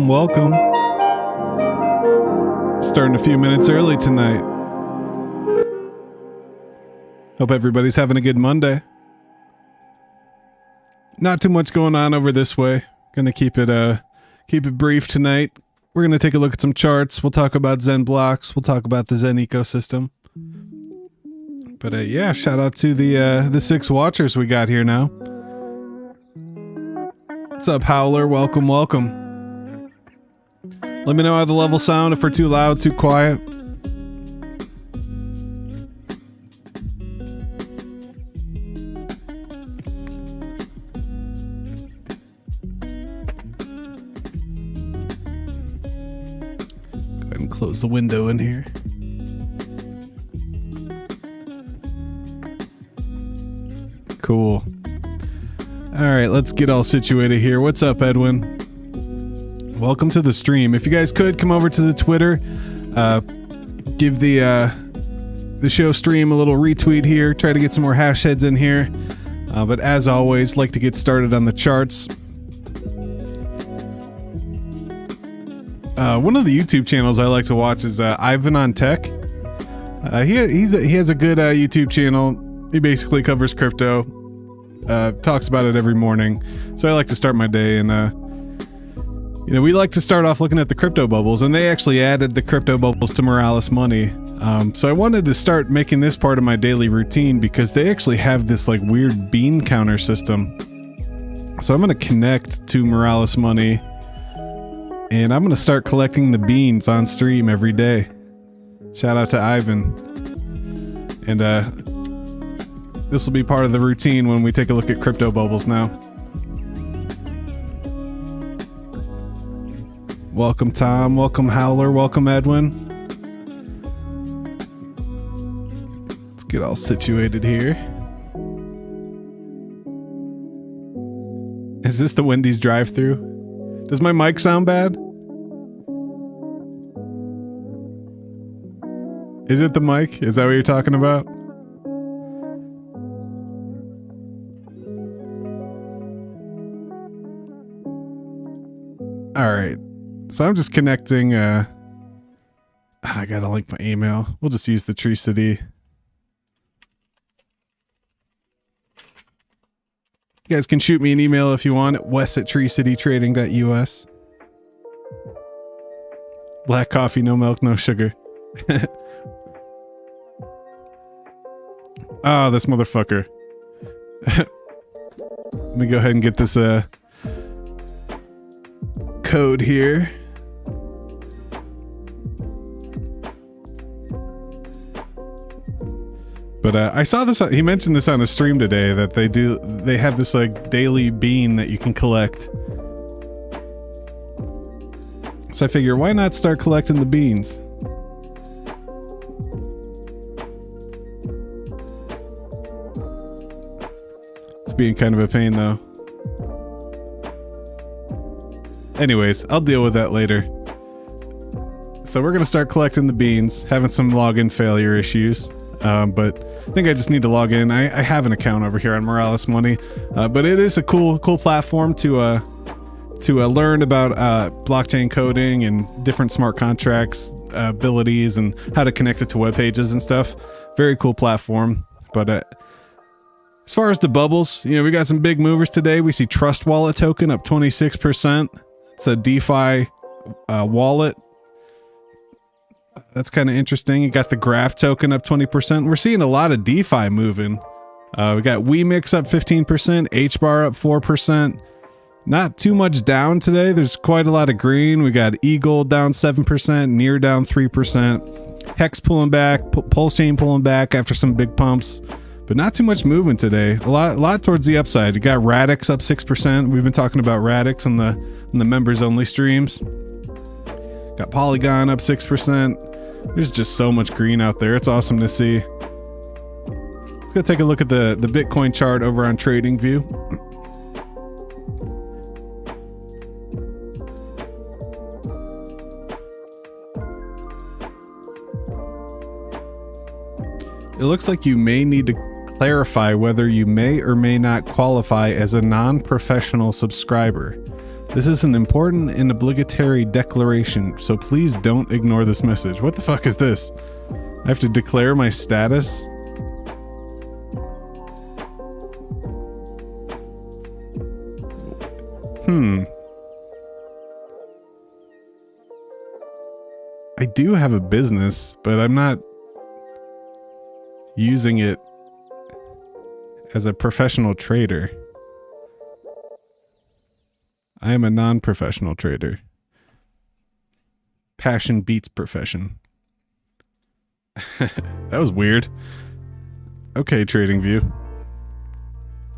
Welcome. Starting a few minutes early tonight. Hope everybody's having a good Monday. Not too much going on over this way. Gonna keep it brief tonight. We're gonna take a look at some charts. We'll talk about XenBlocks. We'll talk about the Zen ecosystem. But yeah, shout out to the 6 watchers we got here now. What's up, Howler? Welcome. Let me know how the levels sound, if we're too loud, too quiet. Go ahead and close the window in here. Cool. All right, let's get all situated here. What's up, Edwin? Welcome to the stream. If you guys could come over to the Twitter, give the show stream a little retweet here. Try to get some more hash heads in here. But as always, like to get started on the charts. One of the YouTube channels I like to watch is Ivan on Tech. He has a good YouTube channel. He basically covers crypto, talks about it every morning. So I like to start my day, and we like to start off looking at the crypto bubbles, and they actually added the crypto bubbles to Morales Money. So I wanted to start making this part of my daily routine because they actually have this like weird bean counter system. So I'm going to connect to Morales Money, and I'm going to start collecting the beans on stream every day. Shout out to Ivan. And this will be part of the routine when we take a look at crypto bubbles now. Welcome Tom, welcome Howler, welcome Edwin. Let's get all situated here. Is this the Wendy's drive-thru? Does my mic sound bad? Is it the mic? Is that what you're talking about? Alright. So I'm just connecting, I gotta link my email. We'll just use the Tree City. You guys can shoot me an email if you want at wes@treecitytrading.us. Black coffee, no milk, no sugar. Oh, this motherfucker. Let me go ahead and get this code here. But I saw this, he mentioned this on a stream today, that they have this like daily bean that you can collect. So I figure, why not start collecting the beans? It's being kind of a pain though. Anyways, I'll deal with that later. So we're gonna start collecting the beans, having some login failure issues. But I think I just need to log in. I have an account over here on Morales Money, but it is a cool platform to learn about blockchain coding and different smart contracts abilities and how to connect it to web pages and stuff. Very cool platform. But as far as the bubbles, we got some big movers today. We see Trust Wallet token up 26%. It's a DeFi wallet. That's kind of interesting. You got the Graph token up 20%. We're seeing a lot of DeFi moving. We got WeMix up 15%, HBAR up 4%. Not too much down today. There's quite a lot of green. We got Eagle down 7%, Near down 3%. Hex pulling back, Pulse Chain pulling back after some big pumps. But not too much movement today. A lot towards the upside. You got Radix up 6%. We've been talking about Radix on the members only streams. Got Polygon up 6%. There's just so much green out there. It's awesome to see. Let's go take a look at the Bitcoin chart over on TradingView. It looks like you may need to clarify whether you may or may not qualify as a non-professional subscriber. This is an important and obligatory declaration, so please don't ignore this message. What the fuck is this? I have to declare my status? I do have a business, but I'm not using it as a professional trader. I am a non-professional trader. Passion beats profession. That was weird. Okay, TradingView.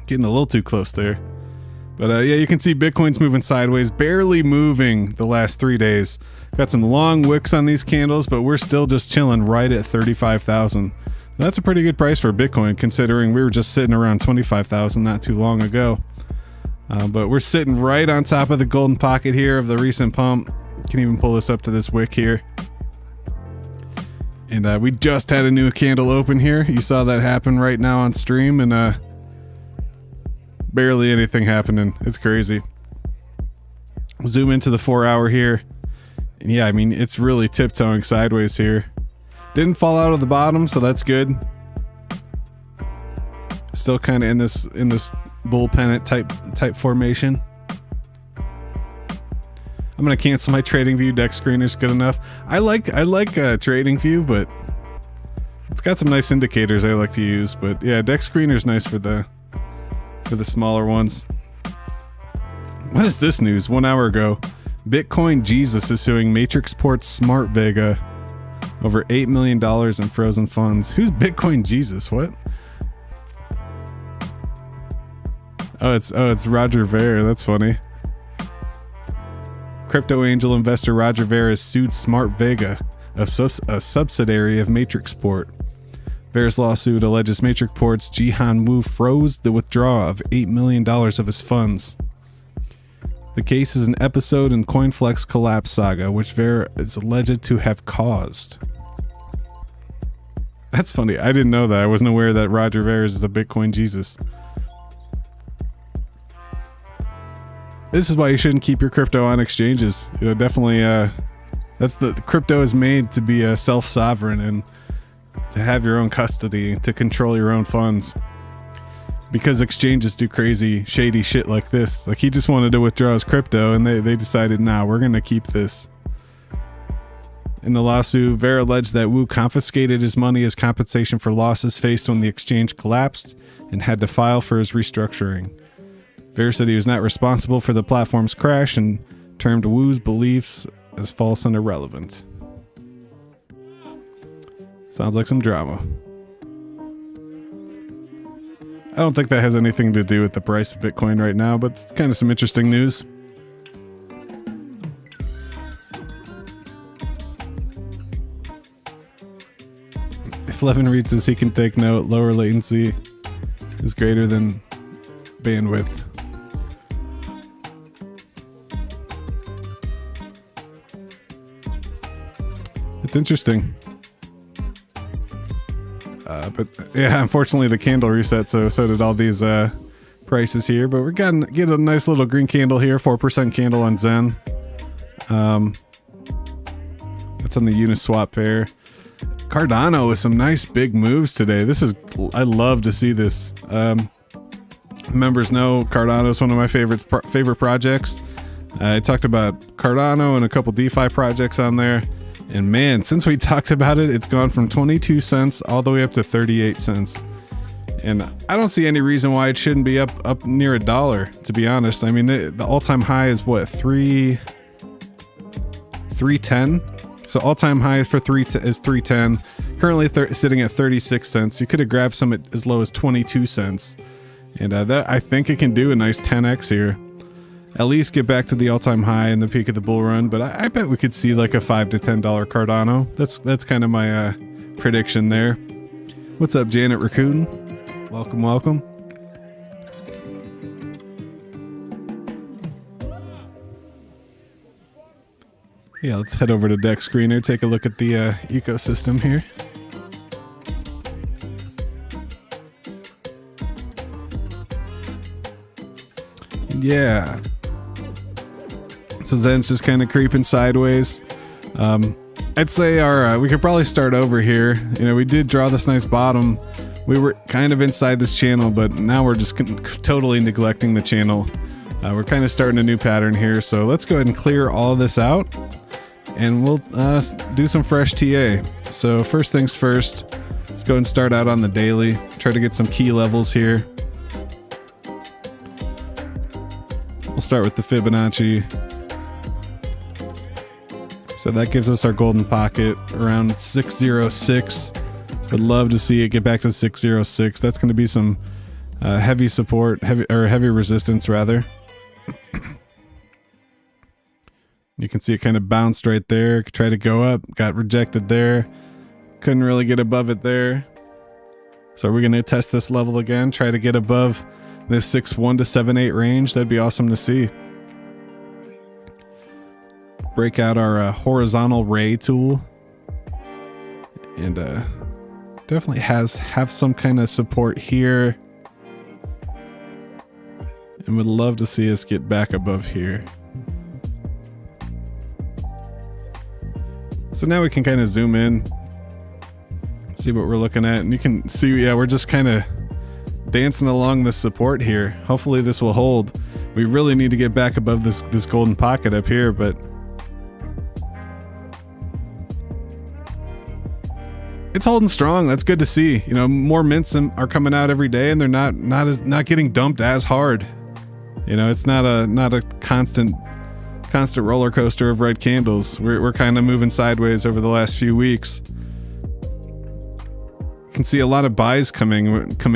Getting a little too close there. But yeah, you can see Bitcoin's moving sideways, barely moving the last 3 days. Got some long wicks on these candles, but we're still just chilling right at 35,000. That's a pretty good price for Bitcoin, considering we were just sitting around 25,000 not too long ago. But we're sitting right on top of the golden pocket here of the recent pump. Can even pull this up to this wick here. And we just had a new candle open here. You saw that happen right now on stream, and barely anything happening. It's crazy. Zoom into the 4 hour here. And yeah, I mean, it's really tiptoeing sideways here. Didn't fall out of the bottom, so that's good. Still kind of in this bull pennant type formation. I'm gonna cancel my trading view. Deck screener's good enough. I like trading view, but it's got some nice indicators I like to use. But yeah, deck screener's nice for the smaller ones. What is this news? 1 hour ago, Bitcoin Jesus is suing Matrix Port's Smart Vega over $8 million in frozen funds. Who's Bitcoin Jesus? What? Oh, it's Roger Ver. That's funny. Crypto angel investor Roger Ver has sued Smart Vega, a subsidiary of Matrixport. Ver's lawsuit alleges Matrixport's Jihan Wu froze the withdrawal of $8 million of his funds. The case is an episode in CoinFlex collapse saga, which Ver is alleged to have caused. That's funny. I didn't know that. I wasn't aware that Roger Ver is the Bitcoin Jesus. This is why you shouldn't keep your crypto on exchanges. You know, definitely, that's the crypto is made to be self-sovereign and to have your own custody, to control your own funds. Because exchanges do crazy, shady shit like this. Like, he just wanted to withdraw his crypto, and they decided, nah, we're gonna keep this. In the lawsuit, Ver alleged that Wu confiscated his money as compensation for losses faced when the exchange collapsed and had to file for his restructuring. Ver said he was not responsible for the platform's crash and termed Wu's beliefs as false and irrelevant. Sounds like some drama. I don't think that has anything to do with the price of Bitcoin right now, but it's kind of some interesting news. If Levin reads this, he can take note. Lower latency is greater than bandwidth. It's interesting. But yeah, unfortunately the candle reset, so did all these prices here. But we're get a nice little green candle here, 4% candle on Zen. That's on the Uniswap pair. Cardano with some nice big moves today. I love to see this. Members know Cardano is one of my favorite projects. I talked about Cardano and a couple DeFi projects on there. And man, since we talked about it, it's gone from 22 cents all the way up to 38 cents. And I don't see any reason why it shouldn't be up near $1, to be honest. I mean, the all-time high is what, 310? So all-time high is 310. Currently sitting at 36 cents. You could have grabbed some at as low as 22 cents. And that, I think it can do a nice 10x here. At least get back to the all-time high and the peak of the bull run, but I bet we could see like a $5 to $10 Cardano. That's kind of my prediction there. What's up, Janet Raccoon? Welcome. Yeah, let's head over to Deck Screener, take a look at the ecosystem here. Yeah. So Zen's just kind of creeping sideways. I'd say we could probably start over here. You know, we did draw this nice bottom. We were kind of inside this channel, but now we're just totally neglecting the channel. We're kind of starting a new pattern here. So let's go ahead and clear all of this out, and we'll do some fresh TA. So first things first, let's go and start out on the daily. Try to get some key levels here. We'll start with the Fibonacci. So that gives us our golden pocket around 606. Would love to see it get back to 606. That's going to be some heavy support, heavy resistance rather. You can see it kind of bounced right there. Tried to go up, got rejected there. Couldn't really get above it there. So we're going to test this level again. Try to get above this 6.1 to 7.8 range. That'd be awesome to see. Break out our horizontal ray tool, and definitely have some kind of support here, and would love to see us get back above here. So now we can kind of zoom in, see what we're looking at, and you can see, yeah, we're just kind of dancing along the support here. Hopefully this will hold. We really need to get back above this golden pocket up here, but it's holding strong. That's good to see. You know, more mints are coming out every day, and they're not getting dumped as hard. You know, it's not a constant roller coaster of red candles. We're kind of moving sideways over the last few weeks. You can see a lot of buys coming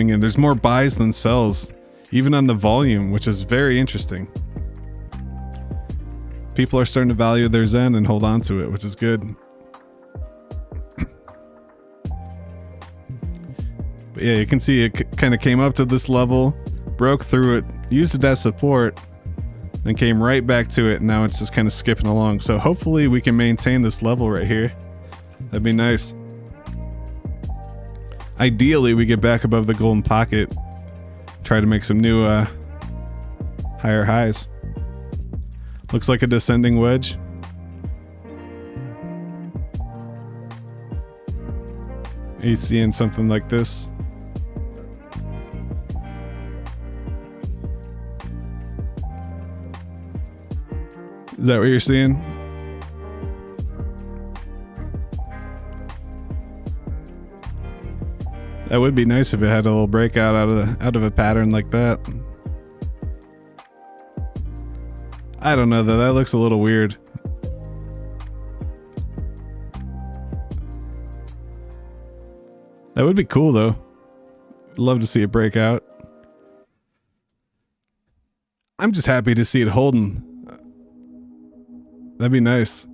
in. There's more buys than sells, even on the volume, which is very interesting. People are starting to value their Zen and hold on to it, which is good. But yeah, you can see it kind of came up to this level, broke through it, used it as support, then came right back to it, and now it's just kind of skipping along. So hopefully we can maintain this level right here. That'd be nice. Ideally, we get back above the golden pocket, try to make some new higher highs. Looks like a descending wedge. Are you seeing something like this? Is that what you're seeing? That would be nice if it had a little breakout out of a pattern like that. I don't know though, that looks a little weird. That would be cool though. Love to see it break out. I'm just happy to see it holding. That'd be nice.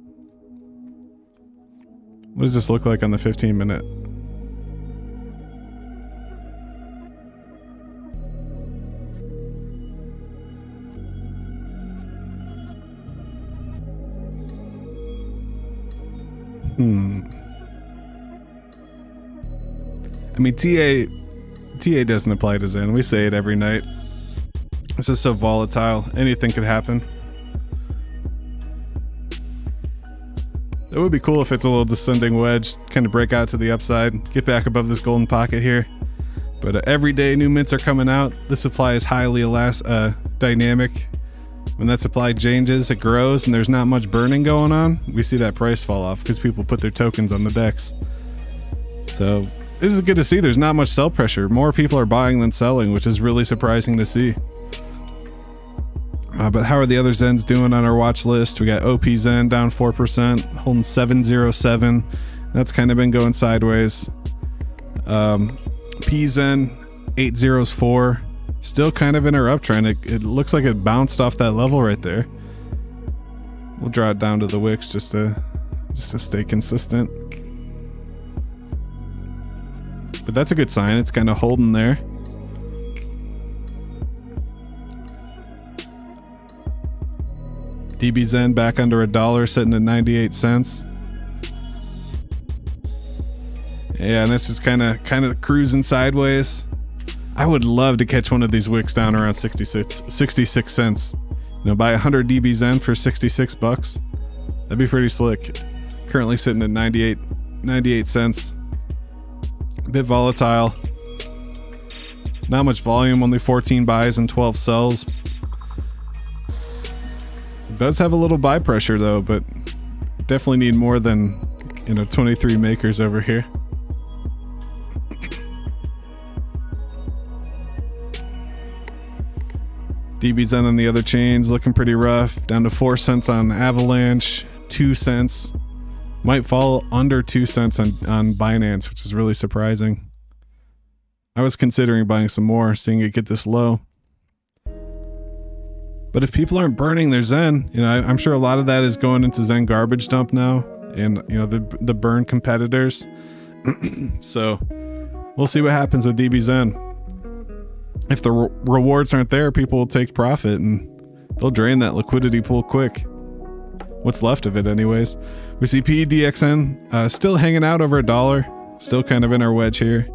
What does this look like on the 15-minute? I mean, TA doesn't apply to Zen. We say it every night. This is so volatile. Anything could happen. It would be cool if it's a little descending wedge, kind of break out to the upside, get back above this golden pocket here. But every day new mints are coming out. The supply is highly dynamic. When that supply changes, it grows, and there's not much burning going on. We see that price fall off because people put their tokens on the decks. So this is good to see. There's not much sell pressure. More people are buying than selling, which is really surprising to see. But how are the other Zens doing on our watch list? We got OP Zen down 4%, holding 707. That's kind of been going sideways. P Zen 804, still kind of in our uptrend. It looks like it bounced off that level right there. We'll draw it down to the wicks just to stay consistent. But that's a good sign. It's kind of holding there. DB Zen back under $1, sitting at 98 cents. Yeah, and this is kind of cruising sideways. I would love to catch one of these wicks down around 66 cents. You know, buy 100 DB Zen for 66 bucks. That'd be pretty slick. Currently sitting at 98 cents. A bit volatile. Not much volume, only 14 buys and 12 sells. Does have a little buy pressure though, but definitely need more than, 23 makers over here. DB Zen on the other chains looking pretty rough, down to 4 cents on Avalanche, 2 cents. Might fall under 2 cents on Binance, which is really surprising. I was considering buying some more, seeing it get this low. But if people aren't burning their Zen, I'm sure a lot of that is going into Zen garbage dump now, and the burn competitors. So we'll see what happens with DB Zen. if the rewards aren't there, people will take profit and they'll drain that liquidity pool quick. What's left of it anyways. We see PEDXN still hanging out over $1, still kind of in our wedge here.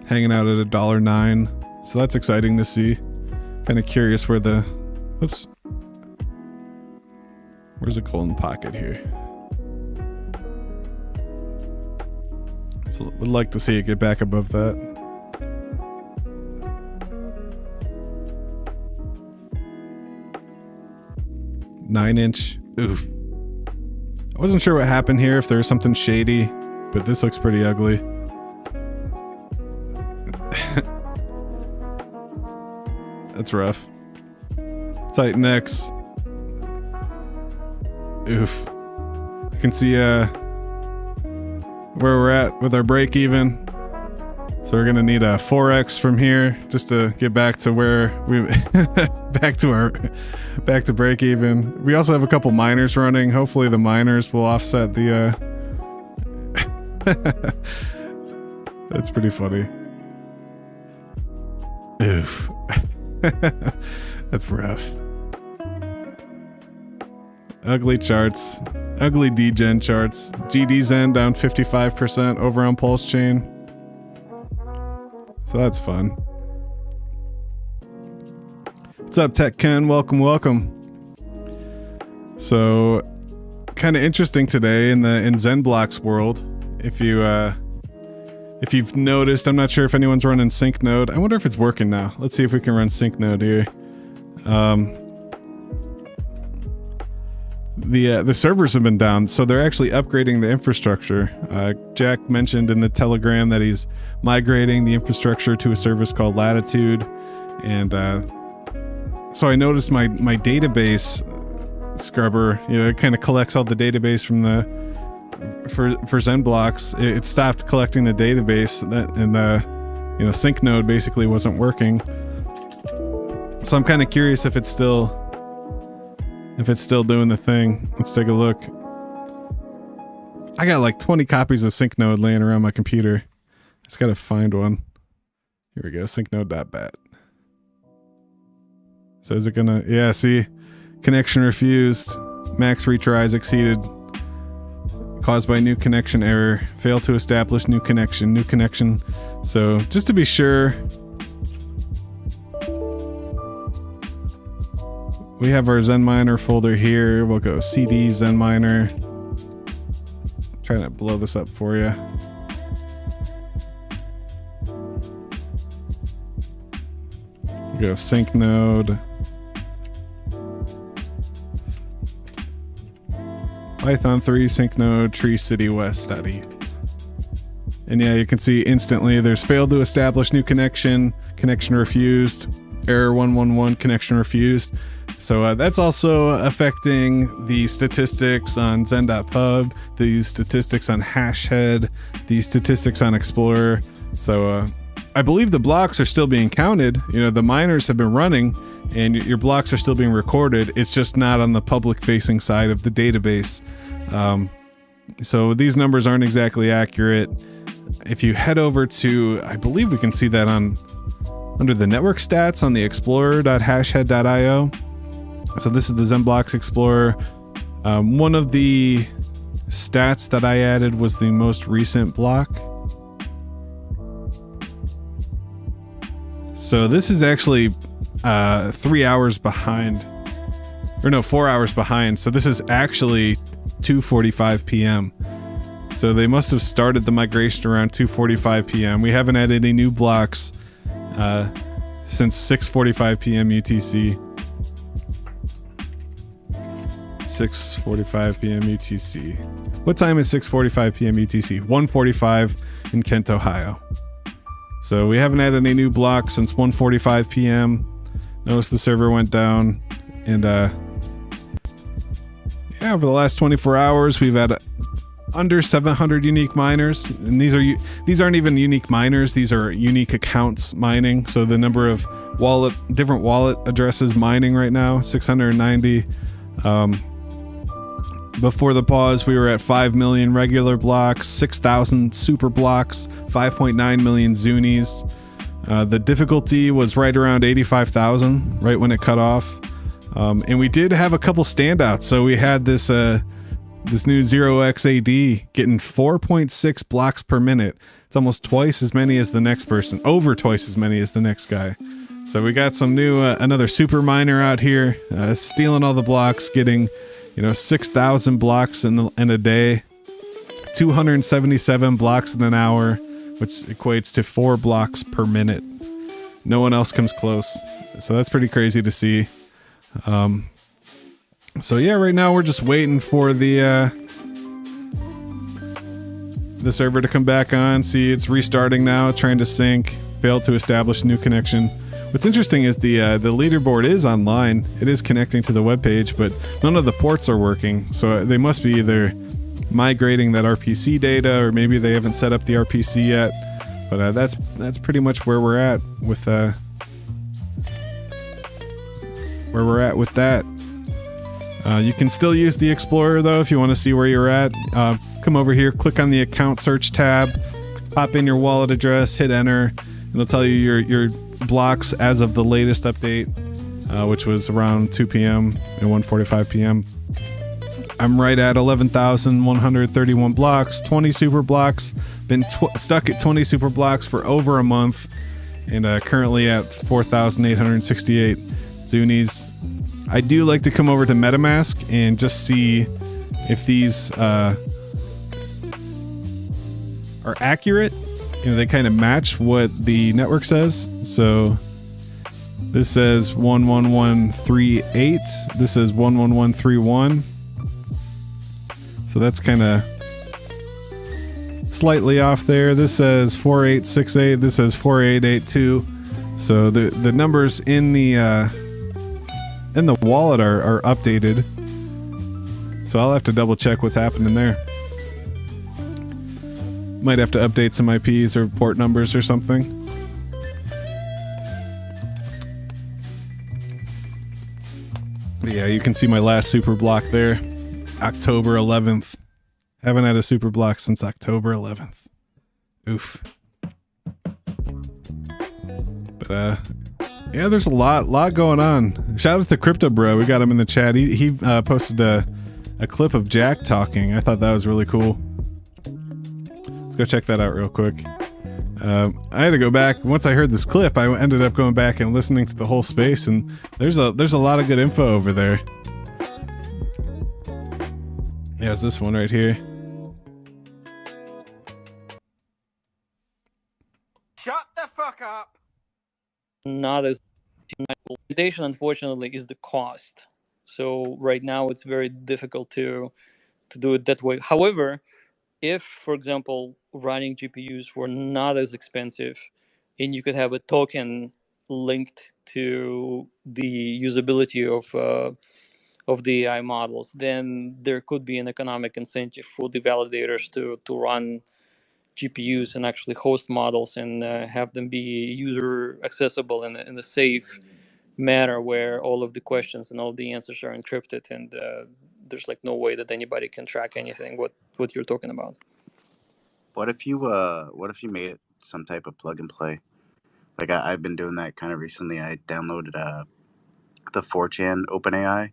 Hanging out at $1.09. So that's exciting to see. Kind of curious where the, whoops. Where's a golden pocket here? So would like to see it get back above that. Nine-inch. Oof. I wasn't sure what happened here, if there was something shady, but this looks pretty ugly. That's rough. Titan X. Oof. You can see where we're at with our break even. So we're gonna need a 4x from here just to get back to where we back to break even. We also have a couple miners running. Hopefully the miners will offset the that's pretty funny. Oof. That's rough. Ugly charts. Ugly degen charts. GDZen down 55% over on Pulse Chain. So that's fun. What's up, Tech Ken? Welcome, welcome. So, kind of interesting today in XenBlocks world. If you've noticed, I'm not sure if anyone's running sync node. I wonder if it's working now. Let's see if we can run sync node here. The servers have been down, so they're actually upgrading the infrastructure. Jack mentioned in the Telegram that he's migrating the infrastructure to a service called Latitude, and so I noticed my database scrubber, it kind of collects all the database from for XenBlocks. It stopped collecting the database, and sync node basically wasn't working. So I'm kind of curious if it's still doing the thing. Let's take a look. I got like 20 copies of sync node laying around my computer. Just gotta find one. Here we go, syncnode.bat. So is it gonna, yeah, see, connection refused, max retries exceeded, caused by new connection error, failed to establish new connection. So just to be sure, we have our ZenMiner folder here. We'll go CD ZenMiner. Trying to blow this up for you. We'll go sync node. Python 3 sync node tree city west.eth. And yeah, you can see instantly there's failed to establish new connection refused, error 111, connection refused. So that's also affecting the statistics on zen.pub, the statistics on Hashhead, the statistics on Explorer. So I believe the blocks are still being counted. The miners have been running and your blocks are still being recorded. It's just not on the public facing side of the database. So these numbers aren't exactly accurate. If you head over to, I believe we can see that under the network stats on the explorer.hashhead.io. So this is the XenBlocks Explorer. One of the stats that I added was the most recent block. So this is actually 3 hours behind, or no, 4 hours behind. So this is actually 2:45 p.m. So they must have started the migration around 2:45 p.m. We haven't had any new blocks since 6:45 p.m. UTC. 6:45 p.m. UTC. What time is 6:45 p.m. UTC? 1:45 in Kent, Ohio. So we haven't had any new blocks since 1:45 p.m. Notice the server went down, and yeah, over the last 24 hours we've had under 700 unique miners, and these aren't even unique miners, these are unique accounts mining. So the number of different wallet addresses mining right now, 690. Before the pause, we were at 5 million regular blocks, 6,000 super blocks, 5.9 million Zunies. The difficulty was right around 85,000, right when it cut off. And we did have a couple standouts. So we had this new 0xAD getting 4.6 blocks per minute. It's almost twice as many as the next person, over twice as many as the next guy. So we got some new, another super miner out here, stealing all the blocks, getting, 6,000 blocks in a day, 277 blocks in an hour, which equates to 4 blocks per minute. No one else comes close. So that's pretty crazy to see. So yeah, right now we're just waiting for the server to come back on. See, it's restarting now, trying to sync, failed to establish a new connection. What's interesting is the leaderboard is online. It is connecting to the webpage, but none of the ports are working. So they must be either migrating that RPC data, or maybe they haven't set up the RPC yet. But that's pretty much where we're at with that. You can still use the Explorer though if you want to see where you're at. Come over here, click on the account search tab, pop in your wallet address, hit enter, and it'll tell you your blocks as of the latest update, which was around 2 p.m. and 1:45 p.m. I'm right at 11,131 blocks, 20 super blocks. Been stuck at 20 super blocks for over a month, and currently at 4,868 Zunies. I do like to come over to MetaMask and just see if these are accurate. They kind of match what the network says. So this says 11138. This is 11131. So that's kind of slightly off there. This says 4868. This says 4882. So the numbers in the wallet are updated. So I'll have to double check what's happening there. Might have to update some IPs or port numbers or something. But yeah, you can see my last super block there. October 11th. Haven't had a super block since October 11th. Oof. But yeah, there's a lot going on. Shout out to Crypto Bro. We got him in the chat. He posted a clip of Jack talking. I thought that was really cool. Let's go check that out real quick. I had to go back. Once I heard this clip, I ended up going back and listening to the whole space, and there's a lot of good info over there. Yeah, it's this one right here. Shut the fuck up. Not as limitation, unfortunately, is the cost. So right now it's very difficult to do it that way. However, if, for example, running GPUs were not as expensive, and you could have a token linked to the usability of the AI models, then there could be an economic incentive for the validators to run GPUs and actually host models and have them be user accessible in a safe manner, where all of the questions and all the answers are encrypted, and there's like no way that anybody can track anything what you're talking about. What if you made it some type of plug and play? Like I've been doing that kind of recently. I downloaded the 4chan OpenAI,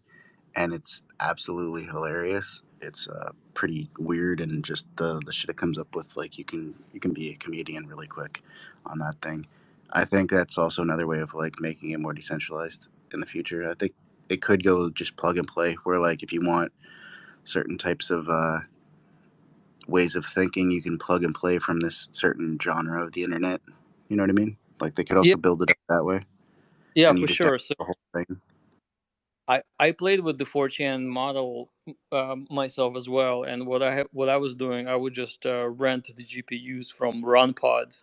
and it's absolutely hilarious. It's pretty weird, and just the shit it comes up with. Like you can be a comedian really quick on that thing. I think that's also another way of like making it more decentralized in the future. I think it could go just plug and play, where like if you want certain types of ways of thinking, you can plug and play from this certain genre of the internet. You know what I mean? Like they could also build it up that way. Yeah, for sure. So the whole thing. I played with the 4chan model myself as well, and what I was doing, I would just rent the GPUs from RunPod,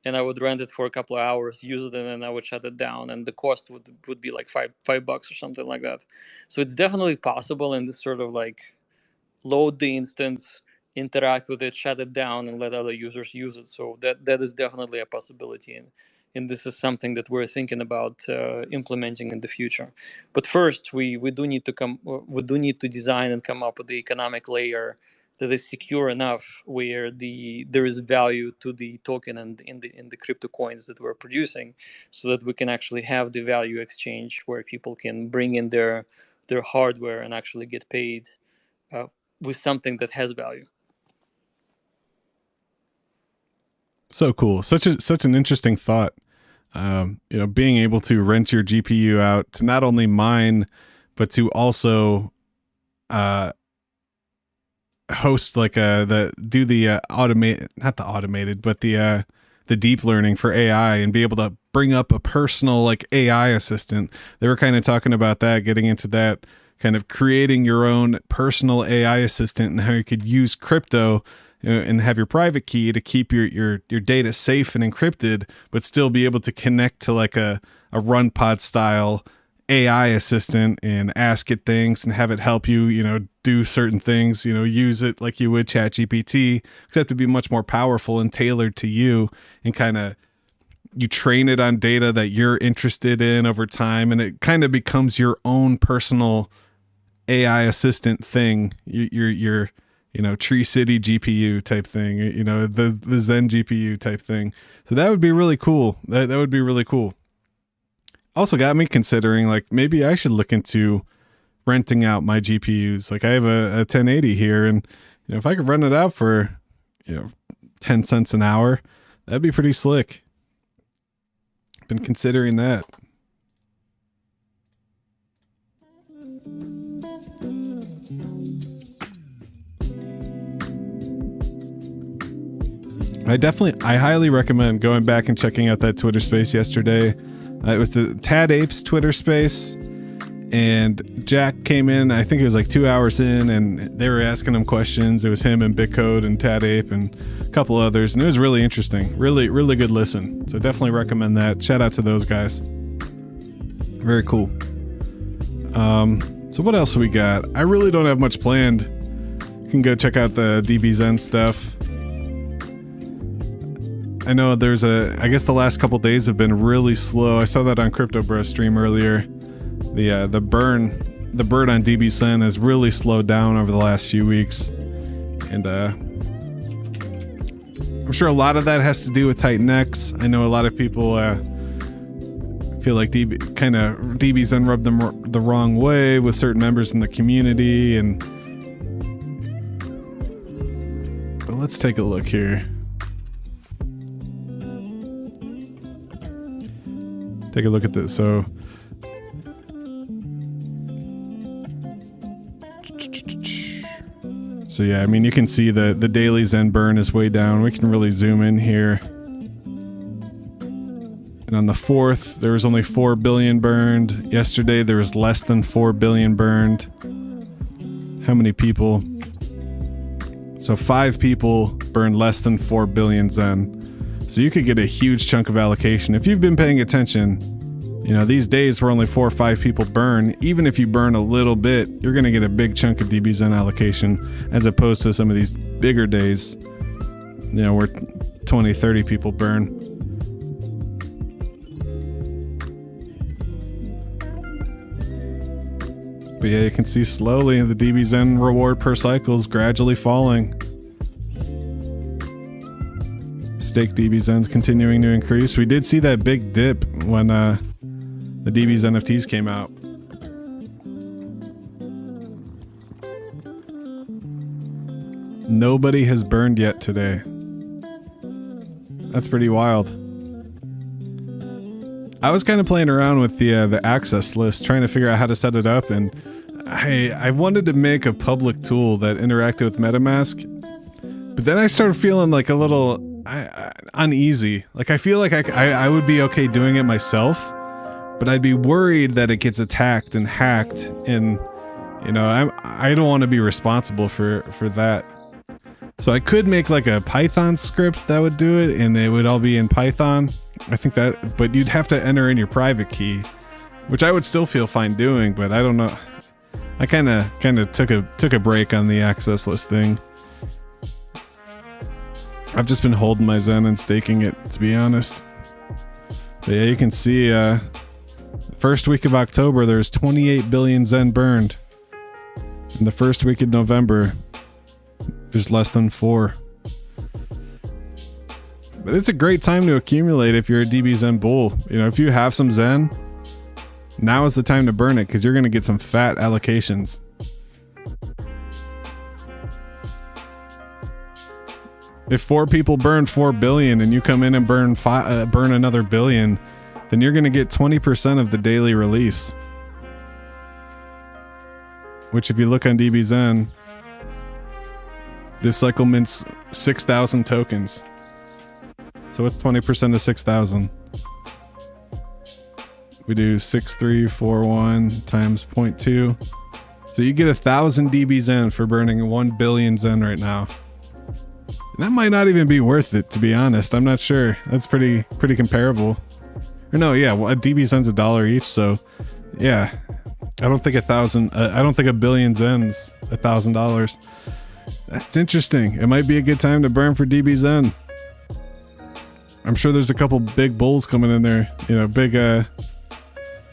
and I would rent it for a couple of hours, use it, and then I would shut it down, and the cost would be like $5 or something like that. So it's definitely possible in this sort of like load the instance, interact with it, shut it down, and let other users use it. So that is definitely a possibility and this is something that we're thinking about implementing in the future. But first, we do need to design and come up with the economic layer that is secure enough, where there is value to the token and in the crypto coins that we're producing, so that we can actually have the value exchange where people can bring in their hardware and actually get paid with something that has value. So cool. Such an interesting thought. Being able to rent your GPU out to not only mine, but to also host like the deep learning for AI, and be able to bring up a personal like AI assistant. They were kind of talking about that, getting into that, kind of creating your own personal AI assistant, and how you could use crypto and have your private key to keep your data safe and encrypted, but still be able to connect to like a run pod style AI assistant and ask it things and have it help you, do certain things, use it like you would ChatGPT, except to be much more powerful and tailored to you, and kind of you train it on data that you're interested in over time, and it kind of becomes your own personal AI assistant thing. Your Tree City GPU type thing, the Zen GPU type thing. So that would be really cool. That would be really cool. Also got me considering, like, maybe I should look into renting out my GPUs. Like, I have a 1080 here, and if I could rent it out for 10 cents an hour, that'd be pretty slick. Been considering that. I highly recommend going back and checking out that Twitter space yesterday. It was the Tad Apes Twitter space, and Jack came in, I think it was like 2 hours in, and they were asking him questions. It was him and Bitcode and Tad Ape and a couple others, and it was really interesting. Really, really good listen. So definitely recommend that. Shout out to those guys. Very cool. So what else we got? I really don't have much planned. You can go check out the DBZen stuff. I know I guess the last couple days have been really slow. I saw that on Crypto Bro stream earlier. The burn on DBZen has really slowed down over the last few weeks. And I'm sure a lot of that has to do with Titan X. I know a lot of people feel like DBZen rubbed them the wrong way with certain members in the community. But let's take a look here. Take a look at this. So yeah, I mean, you can see the daily Zen burn is way down. We can really zoom in here. And on the 4th, there was only 4 billion burned. Yesterday, there was less than 4 billion burned. How many people? So 5 people burned less than 4 billion Zen. So you could get a huge chunk of allocation. If you've been paying attention, these days where only 4 or 5 people burn, even if you burn a little bit, you're going to get a big chunk of DBZen allocation, as opposed to some of these bigger days, where 20, 30 people burn. But yeah, you can see slowly the DBZen reward per cycle is gradually falling. Stake DBZen's continuing to increase. We did see that big dip when the DBZ NFTs came out. Nobody has burned yet today. That's pretty wild. I was kind of playing around with the access list, trying to figure out how to set it up, and I wanted to make a public tool that interacted with MetaMask, but then I started feeling like a little uneasy. Like, I feel like I would be okay doing it myself, but I'd be worried that it gets attacked and hacked, and I don't want to be responsible for that. So I could make like a Python script that would do it, and it would all be in Python. I think that, but you'd have to enter in your private key, which I would still feel fine doing, but I don't know. I kind of took a break on the access list thing. I've just been holding my Zen and staking it, to be honest. But yeah, you can see first week of October there's 28 billion Zen burned. In the first week of November there's less than 4. But it's a great time to accumulate if you're a DB Zen bull. You know, if you have some Zen, now is the time to burn it because you're going to get some fat allocations. If 4 people burn 4 billion and you come in and burn another billion, then you're going to get 20% of the daily release. Which if you look on DB Zen, this cycle mints 6,000 tokens. So what's 20% of 6,000? We do 6341 times 0.2. So you get 1,000 DB Zen for burning 1 billion Zen right now. And that might not even be worth it, to be honest. I'm not sure. That's pretty comparable. Or no, yeah, well, a DB Zen's $1 each, so yeah. I don't think a billion Zen's $1,000. That's interesting. It might be a good time to burn for DB Zen. I'm sure there's a couple big bulls coming in there, you know, big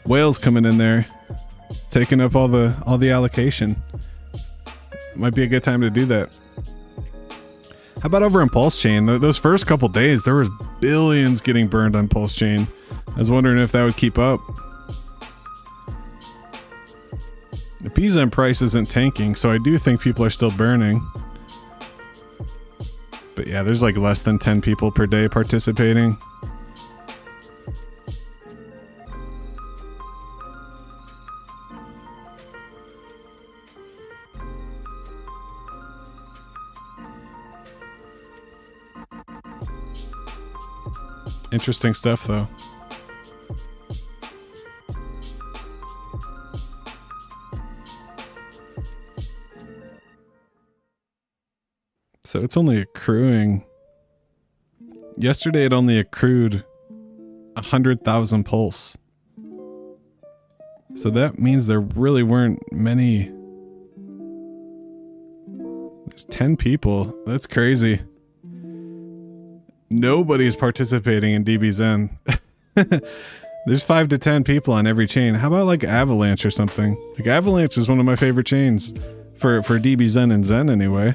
whales coming in there, taking up all the allocation. Might be a good time to do that. How about over on Pulse Chain? Those first couple days, there was billions getting burned on Pulse Chain. I was wondering if that would keep up. The PZen price isn't tanking, so I do think people are still burning. But yeah, there's like less than 10 people per day participating. Interesting stuff though. So it's only accruing. Yesterday it only accrued 100,000 pulse. So that means there really weren't many. There's 10 people. That's crazy. Nobody's participating in DB Zen. There's 5 to 10 people on every chain. How about like Avalanche or something? Like Avalanche is one of my favorite chains for DB Zen and Zen anyway.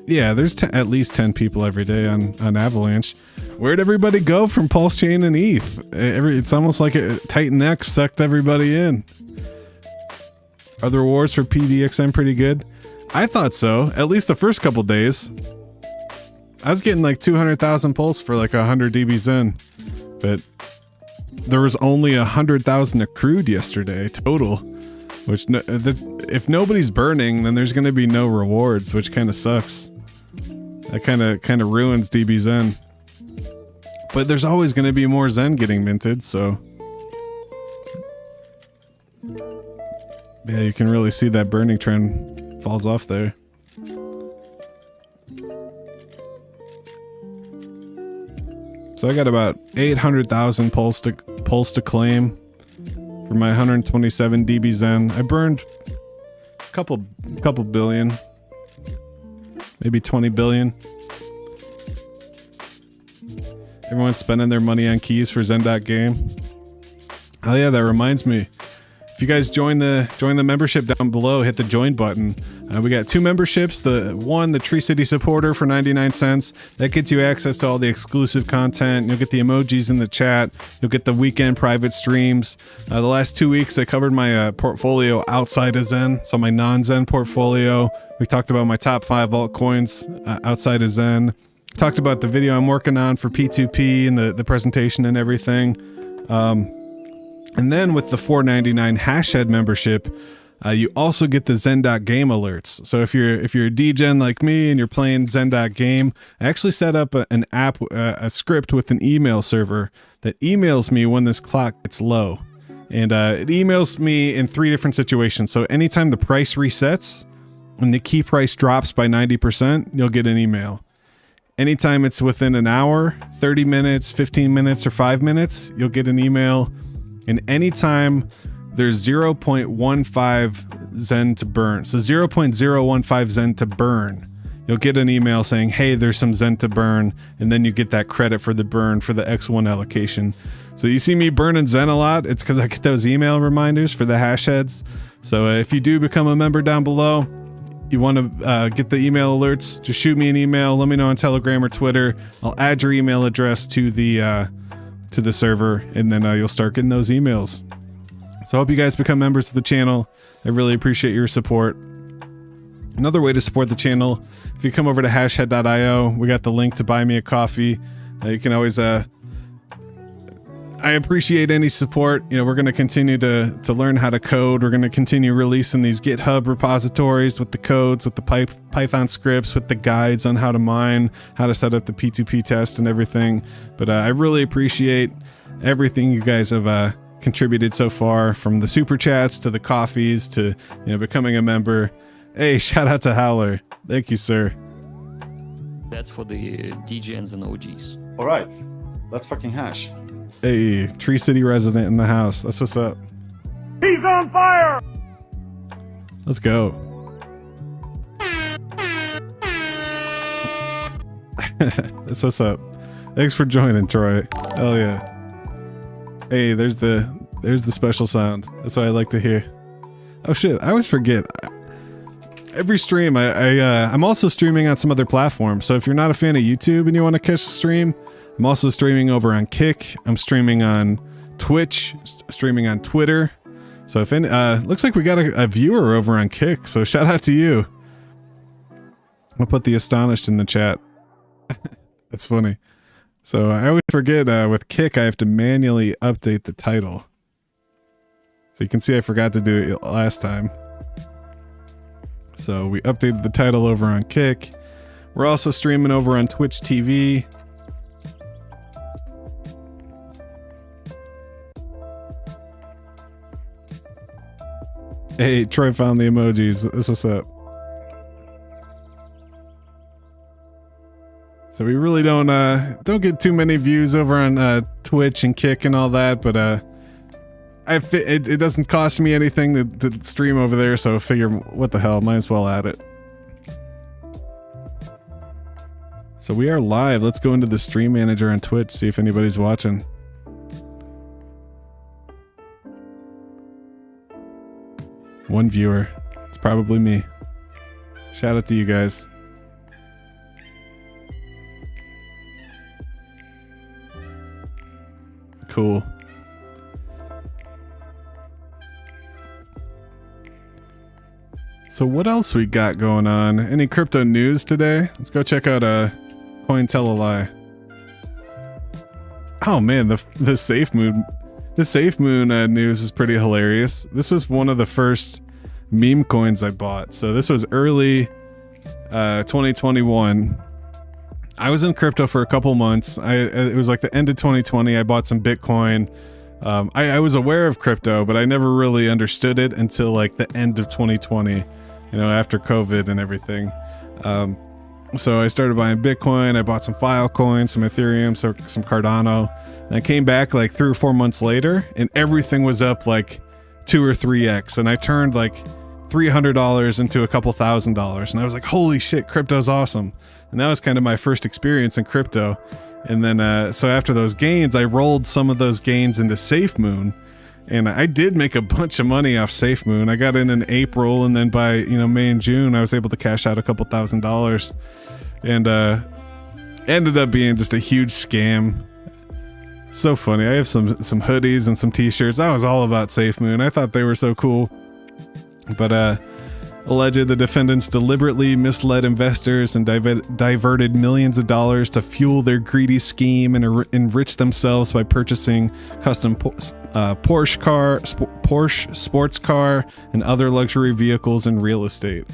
Yeah, there's at least 10 people every day on Avalanche. Where'd everybody go from Pulse Chain and ETH? It's almost like Titan X sucked everybody in. Are the rewards for PDXM pretty good? I thought so. At least the first couple days. I was getting like 200,000 pulse for like 100 DB Zen. But there was only 100,000 accrued yesterday total. Which, if nobody's burning, then there's going to be no rewards, which kind of sucks. That kind of ruins DB Zen. But there's always going to be more Zen getting minted, so... Yeah, you can really see that burning trend falls off there. So I got about 800,000 pulse to claim for my 127 DB Zen. I burned a couple billion, maybe 20 billion. Everyone's spending their money on keys for Zen.game. Oh yeah, that reminds me. If you guys join the membership down below, hit the join button. We got 2 memberships. The Tree City Supporter for 99 cents. That gets you access to all the exclusive content. You'll get the emojis in the chat. You'll get the weekend private streams. The last 2 weeks I covered my portfolio outside of Zen, so my non-Zen portfolio. We talked about my top 5 altcoins outside of Zen. Talked about the video I'm working on for P2P and the presentation and everything. And then with the $4.99 Hashhead membership, you also get the Zen.game alerts. So if you're a DGen like me and you're playing Zen.game, I actually set up an app, a script with an email server that emails me when this clock gets low. And it emails me in 3 different situations. So anytime the price resets and the key price drops by 90%, you'll get an email. Anytime it's within an hour, 30 minutes, 15 minutes, or 5 minutes, you'll get an email. And anytime there's 0.15 Zen to burn, so 0.015 Zen to burn, you'll get an email saying, hey, there's some Zen to burn, and then you get that credit for the burn for the X1 allocation. So you see me burning Zen a lot, it's because I get those email reminders for the hash heads. So if you do become a member down below, you want to get the email alerts, just shoot me an email, let me know on Telegram or Twitter. I'll add your email address to the server, and then you'll start getting those emails. So I hope you guys become members of the channel. I really appreciate your support. Another way to support the channel, if you come over to hashhead.io, we got the link to buy me a coffee. You can always I appreciate any support. You know, we're going to continue to learn how to code. We're going to continue releasing these GitHub repositories with the codes, with the Python scripts, with the guides on how to mine, how to set up the P2P test and everything. But I really appreciate everything you guys have contributed so far, from the super chats to the coffees to, you know, becoming a member. Hey, shout out to Howler. Thank you, sir. That's for the DGNs and OGs. All right, let's fucking hash. Hey, Tree City resident in the house. That's what's up. He's on fire! Let's go. That's what's up. Thanks for joining, Troy. Hell yeah. Hey, there's the special sound. That's what I like to hear. Oh shit, I always forget. Every stream, I'm also streaming on some other platforms. So if you're not a fan of YouTube and you want to catch the stream, I'm also streaming over on Kick. I'm streaming on Twitch, streaming on Twitter. So if any, looks like we got a viewer over on Kick. So shout out to you. I'll put the astonished in the chat. That's funny. So I always forget with Kick, I have to manually update the title. So you can see I forgot to do it last time. So we updated the title over on Kick. We're also streaming over on Twitch TV. Hey, Troy found the emojis. That's what's up. So we really don't get too many views over on Twitch and Kick and all that, but it doesn't cost me anything to stream over there, so I figure what the hell, might as well add it. So we are live. Let's go into the stream manager on Twitch, see if anybody's watching. One viewer. It's probably me. Shout out to you guys. Cool. So what else we got going on? Any crypto news today? Let's go check out Cointellally. Oh man, the Safemoon. The Safemoon news is pretty hilarious. This was one of the first meme coins I bought. So this was early 2021. I was in crypto for a couple months. It was like the end of 2020. I bought some Bitcoin. I was aware of crypto, but I never really understood it until like the end of 2020, you know, after COVID and everything. So I started buying Bitcoin. I bought some Filecoin, some Ethereum, some Cardano. And I came back like 3 or 4 months later and everything was up like 2 or 3x. And I turned like $300 into a couple $1,000s. And I was like, holy shit, crypto's awesome. And that was kind of my first experience in crypto. And then, so after those gains, I rolled some of those gains into Safemoon. And I did make a bunch of money off Safemoon. I got in April, and then by, you know, May and June, I was able to cash out a couple $1,000s. And ended up being just a huge scam. So funny. I have some hoodies and some t-shirts. I was all about Safemoon. I thought they were so cool. But alleged the defendants deliberately misled investors and diverted millions of dollars to fuel their greedy scheme and enrich themselves by purchasing custom Porsche sports car and other luxury vehicles and real estate.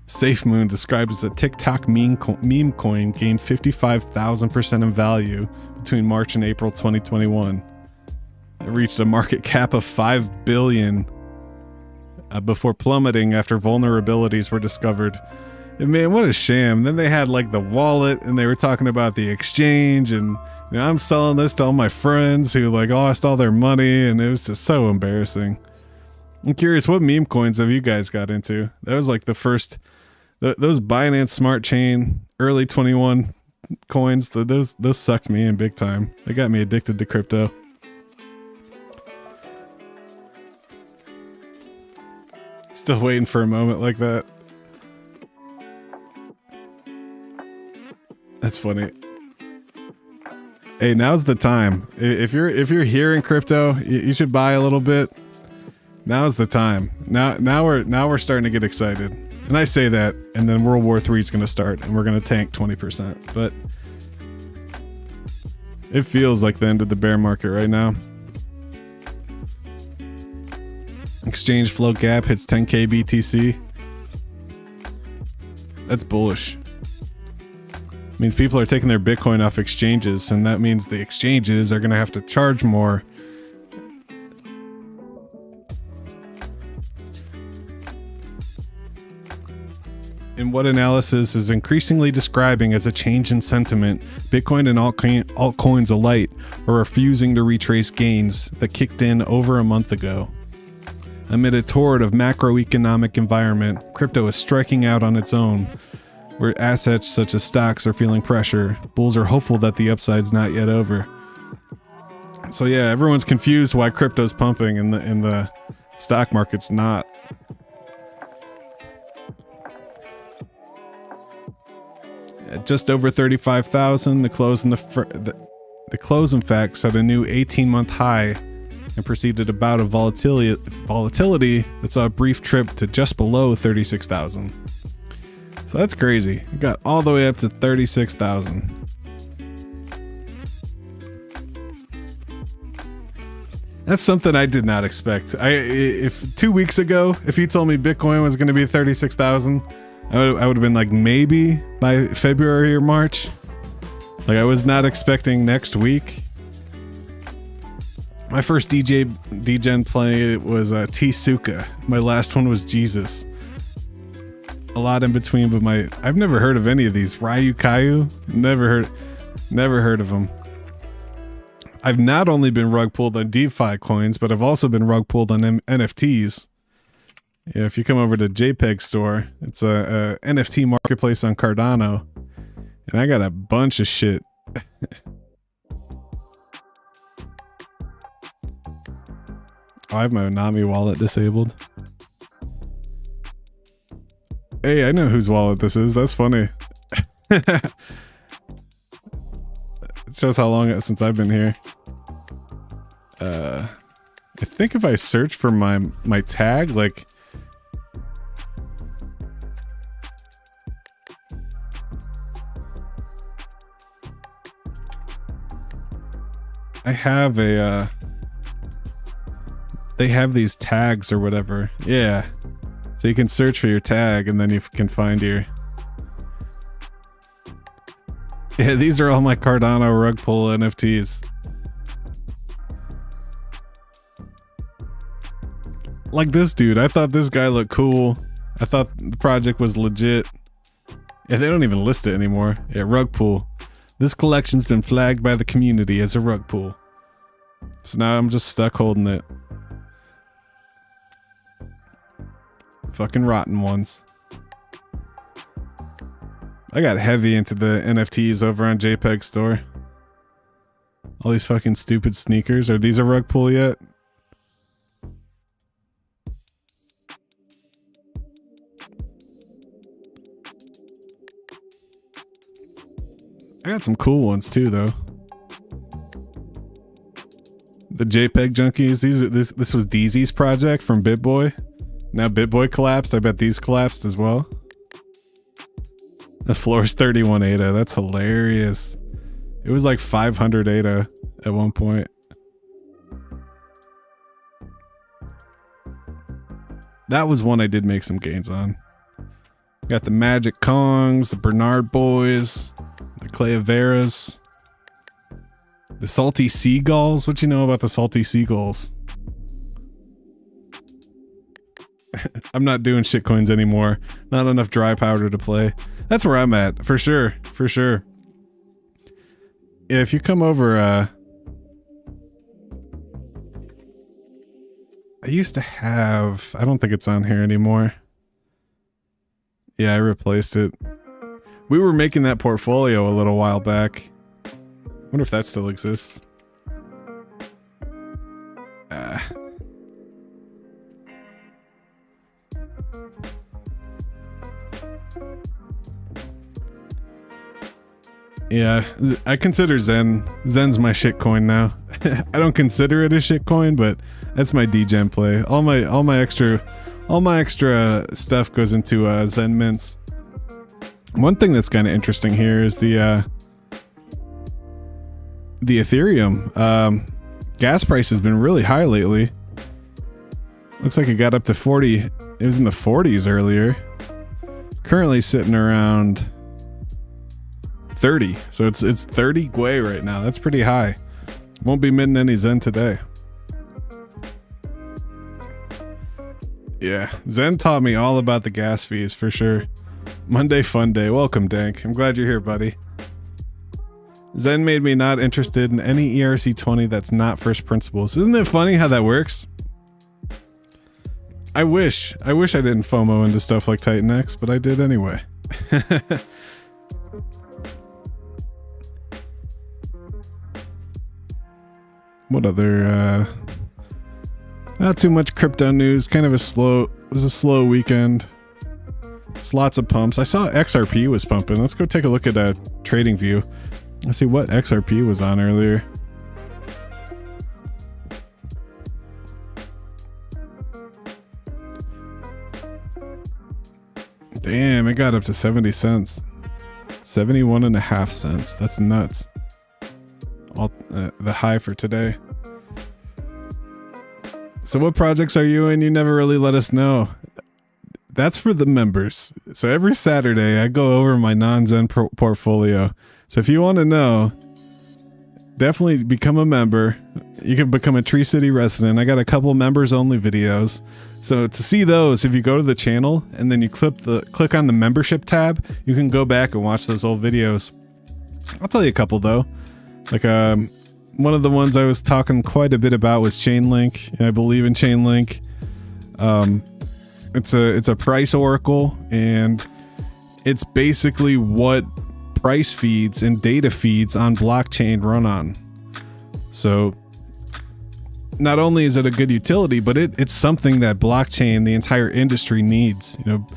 Safemoon, described as a TikTok meme coin, gained 55,000% in value between March and April 2021. It reached a market cap of $5 billion before plummeting after vulnerabilities were discovered. And man, what a sham. Then they had like the wallet and they were talking about the exchange, and you know, I'm selling this to all my friends who like lost all their money, and it was just so embarrassing. I'm curious, what meme coins have you guys got into? That was like the first Those Binance Smart Chain early 21 coins, those sucked me in big time. They got me addicted to crypto. Still waiting for a moment like that. That's funny. Hey, now's the time. If you're here in crypto, you should buy a little bit. Now's the time. Now we're starting to get excited. And I say that, and then World War III is going to start, and we're going to tank 20%. But it feels like the end of the bear market right now. Exchange flow gap hits 10k BTC. That's bullish. Means people are taking their Bitcoin off exchanges, and that means the exchanges are going to have to charge more. In what analysis is increasingly describing as a change in sentiment, Bitcoin and altcoins alike are refusing to retrace gains that kicked in over a month ago. Amid a torrid of macroeconomic environment, crypto is striking out on its own. Where assets such as stocks are feeling pressure, bulls are hopeful that the upside's not yet over. So yeah, everyone's confused why crypto's pumping and the stock market's not. At just over 35,000, the close in fact set a new 18-month high and preceded a bout of volatility that saw a brief trip to just below 36,000. So that's crazy. It got all the way up to 36,000. That's something I did not expect. If 2 weeks ago, if you told me Bitcoin was going to be 36,000, I would have been like, maybe by February or March. Like, I was not expecting next week. My first DGen play was T-Suka. My last one was Jesus. A lot in between, but I've never heard of any of these. Ryu Kayu? Never heard of them. I've not only been rug pulled on DeFi coins, but I've also been rug pulled on NFTs. Yeah, if you come over to JPEG Store, it's a NFT marketplace on Cardano, and I got a bunch of shit. I have my Onami wallet disabled. Hey, I know whose wallet this is. That's funny. It shows how long since I've been here. I think if I search for my tag, like, I have a they have these tags or whatever. Yeah. So you can search for your tag and then you can find your... Yeah, these are all my Cardano rug pull NFTs. Like this dude, I thought this guy looked cool. I thought the project was legit. Yeah, they don't even list it anymore. Yeah, rug pull. This collection's been flagged by the community as a rug pull. So now I'm just stuck holding it. Fucking rotten ones. I got heavy into the NFTs over on JPEG Store. All these fucking stupid sneakers. Are these a rug pull yet? I got some cool ones too, though. The JPEG junkies. This was DZ's project from BitBoy. Now BitBoy collapsed. I bet these collapsed as well. The floor is 31 ADA. That's hilarious. It was like 500 ADA at one point. That was one I did make some gains on. Got the Magic Kongs, the Bernard Boys, the Cleoveras, the Salty Seagulls. What you know about the Salty Seagulls? I'm not doing shitcoins anymore. Not enough dry powder to play. That's where I'm at, for sure, for sure. Yeah, if you come over, I used to have, I don't think it's on here anymore. Yeah, I replaced it. We were making that portfolio a little while back. Wonder if that still exists. Yeah, I consider Zen. Zen's my shitcoin now. I don't consider it a shitcoin, but that's my degen play. All my extra stuff goes into Zen mints. One thing that's kind of interesting here is the Ethereum gas price has been really high lately. Looks like it got up to 40. It was in the 40s earlier. Currently sitting around 30. So it's 30 Gwei right now. That's pretty high. Won't be minting any Zen today. Yeah, Zen taught me all about the gas fees for sure. Monday fun day. Welcome, Dank. I'm glad you're here, buddy. Zen made me not interested in any ERC20 that's not first principles. Isn't it funny how that works? I wish I didn't FOMO into stuff like Titan X, but I did anyway. What other not too much crypto news. Kind of it was a slow weekend. There's lots of pumps. I saw XRP was pumping. Let's go take a look at a trading view. Let's see what XRP was on earlier. Damn, it got up to 70 cents. 71.5 cents. That's nuts. The high for today. So what projects are you in? You never really let us know. That's for the members. So every Saturday I go over my non-Zen portfolio. So if you want to know, definitely become a member. You can become a Tree City resident. I got a couple members only videos. So to see those, if you go to the channel and then you click on the membership tab, you can go back and watch those old videos. I'll tell you a couple though. Like one of the ones I was talking quite a bit about was Chainlink, and I believe in Chainlink. It's a price oracle, and it's basically what price feeds and data feeds on blockchain run on. So not only is it a good utility, but it's something that blockchain, the entire industry needs. You know,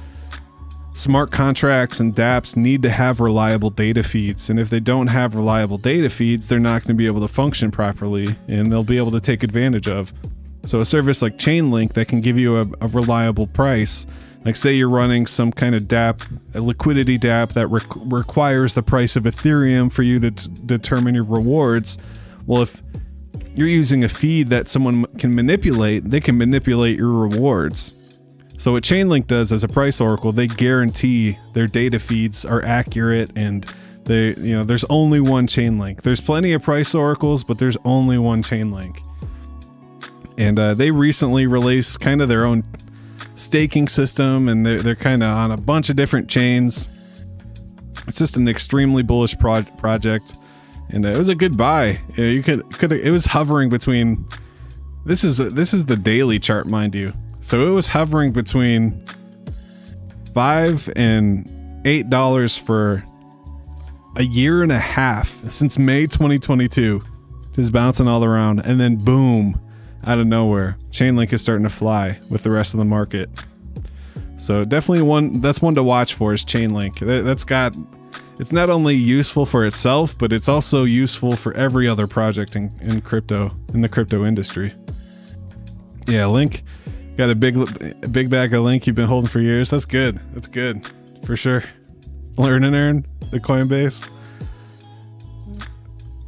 smart contracts and dApps need to have reliable data feeds, and if they don't have reliable data feeds, they're not going to be able to function properly, and they'll be able to take advantage of. So a service like Chainlink that can give you a reliable price, like say you're running some kind of dApp, a liquidity dApp that requires the price of Ethereum for you to determine your rewards. Well, if you're using a feed that someone can manipulate, they can manipulate your rewards. So what Chainlink does as a price oracle, they guarantee their data feeds are accurate, and there's only one Chainlink. There's plenty of price oracles, but there's only one Chainlink. And they recently released kind of their own staking system, and they're kind of on a bunch of different chains. It's just an extremely bullish project, and it was a good buy. You could it was hovering between. This is the daily chart, mind you. So it was hovering between $5 and $8 for a year and a half since May 2022, just bouncing all around, and then boom, out of nowhere, Chainlink is starting to fly with the rest of the market. So definitely that's one to watch for is Chainlink. It's not only useful for itself, but it's also useful for every other project in the crypto industry. Yeah, Link. Got a big bag of Link you've been holding for years. That's good. That's good. For sure. Learn and earn, the Coinbase.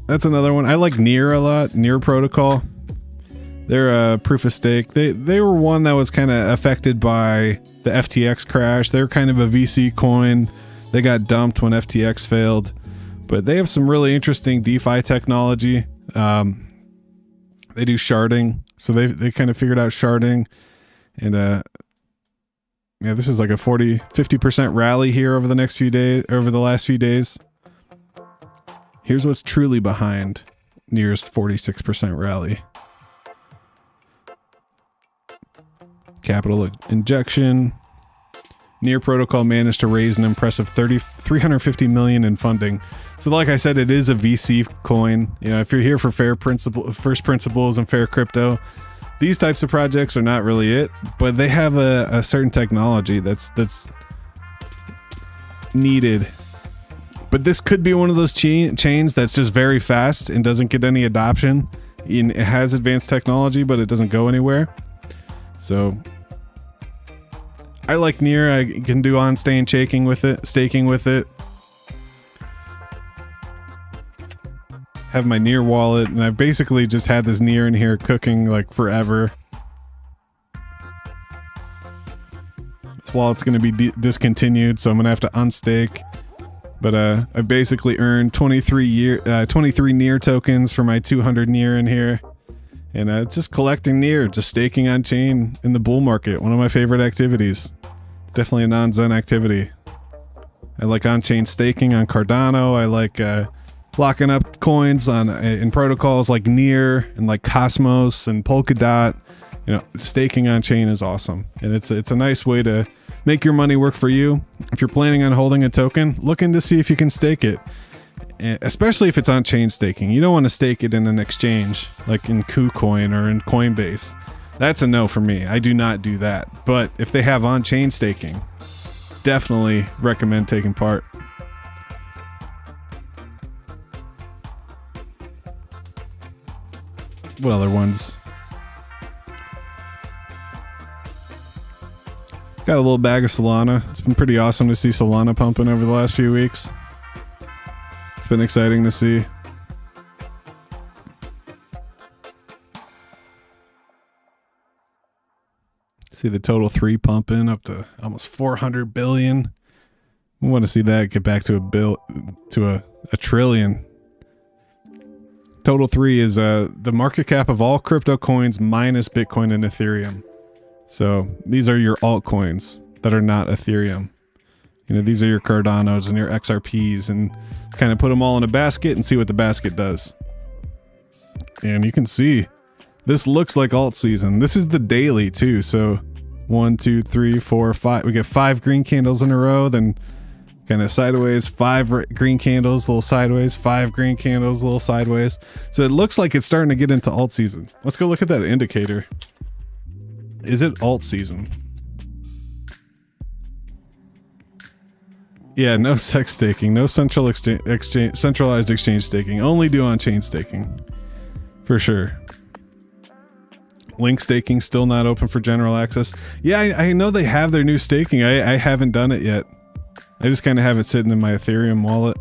That's another one. I like Near a lot. Near Protocol. They're a proof of stake. They were one that was kind of affected by the FTX crash. They're kind of a VC coin. They got dumped when FTX failed. But they have some really interesting DeFi technology. They do sharding. So they kind of figured out sharding. And yeah, this is like a 50% rally here over the last few days. Here's what's truly behind Near's 46% rally. Capital injection. Near Protocol managed to raise an impressive 350 million in funding. So like I said, it is a VC coin. You know, if you're here for first principles and fair crypto, these types of projects are not really it, but they have a certain technology that's needed. But this could be one of those chains that's just very fast and doesn't get any adoption. It has advanced technology, but it doesn't go anywhere. So I like Near. I can do on-chain staking with it. Have my Near wallet, and I've basically just had this Near in here cooking like forever. This wallet's going to be discontinued, so I'm going to have to unstake. But I basically earned 23 Near tokens for my 200 Near in here. And it's just collecting Near, just staking on chain in the bull market. One of my favorite activities. It's definitely a non-Zen activity. I like on-chain staking on Cardano. I like locking up coins in protocols like Near and like Cosmos and Polkadot. You know, staking on chain is awesome. And it's a nice way to make your money work for you. If you're planning on holding a token, look into see if you can stake it. Especially if it's on chain staking. You don't want to stake it in an exchange like in KuCoin or in Coinbase. That's a no for me. I do not do that. But if they have on chain staking, definitely recommend taking part. What other ones? Got a little bag of Solana. It's been pretty awesome to see Solana pumping over the last few weeks. It's been exciting to see. See the total 3 pumping up to almost 400 billion. We want to see that get back to a trillion. Total 3 is the market cap of all crypto coins minus Bitcoin and Ethereum. So these are your altcoins that are not Ethereum. You know, these are your Cardanos and your XRPs, and kind of put them all in a basket and see what the basket does. And you can see this looks like alt season. This is the daily too. So 1, 2, 3, 4, 5. We get 5 green candles in a row, then kind of sideways, 5 green candles, a little sideways, 5 green candles, a little sideways. So it looks like it's starting to get into alt season. Let's go look at that indicator. Is it alt season? Yeah, no sex staking, no centralized exchange staking. Only do on-chain staking, for sure. Link staking still not open for general access. Yeah, I know they have their new staking. I haven't done it yet. I just kind of have it sitting in my Ethereum wallet.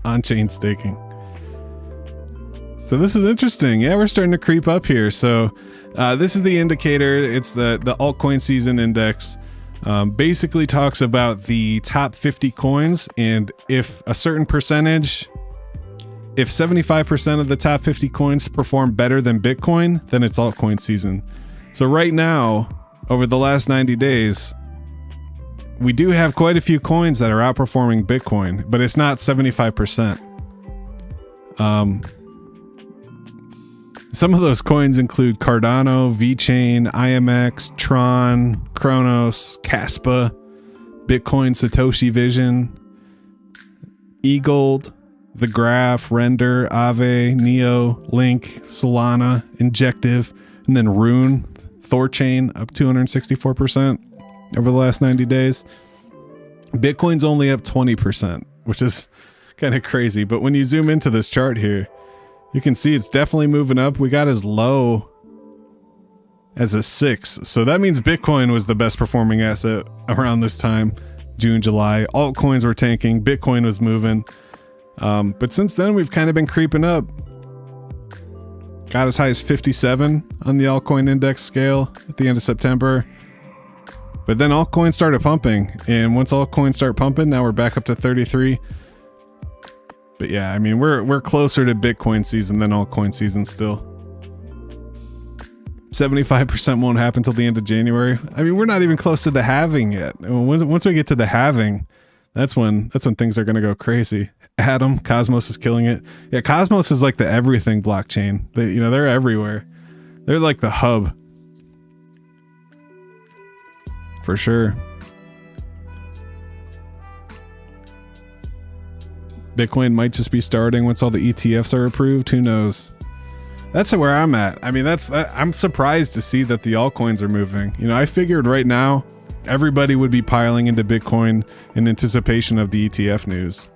On-chain staking. So this is interesting. Yeah, we're starting to creep up here. So this is the indicator. It's the altcoin season index. Basically talks about the top 50 coins, and if a certain percentage, if 75% of the top 50 coins perform better than Bitcoin, then it's altcoin season. So right now, over the last 90 days, we do have quite a few coins that are outperforming Bitcoin, but it's not 75%. Some of those coins include Cardano, VeChain, IMX, Tron, Kronos, Kaspa, Bitcoin, Satoshi Vision, eGold, The Graph, Render, Aave, Neo, Link, Solana, Injective, and then Rune, Thorchain up 264% over the last 90 days. Bitcoin's only up 20%, which is kind of crazy. But when you zoom into this chart here, you can see it's definitely moving up. We got as low as a 6. So that means Bitcoin was the best performing asset around this time, June, July. Altcoins were tanking. Bitcoin was moving. But since then, we've kind of been creeping up. Got as high as 57 on the altcoin index scale at the end of September. But then altcoins started pumping. And once altcoins start pumping, now we're back up to 33. But yeah, I mean, we're closer to Bitcoin season than altcoin season still. 75% won't happen till the end of January. I mean, we're not even close to the halving yet. Once we get to the halving, that's when things are going to go crazy. Atom, Cosmos is killing it. Yeah, Cosmos is like the everything blockchain. They're everywhere. They're like the hub. For sure. Bitcoin might just be starting once all the ETFs are approved. Who knows? That's where I'm at. I mean, I'm surprised to see that the altcoins are moving. I figured right now everybody would be piling into Bitcoin in anticipation of the ETF news.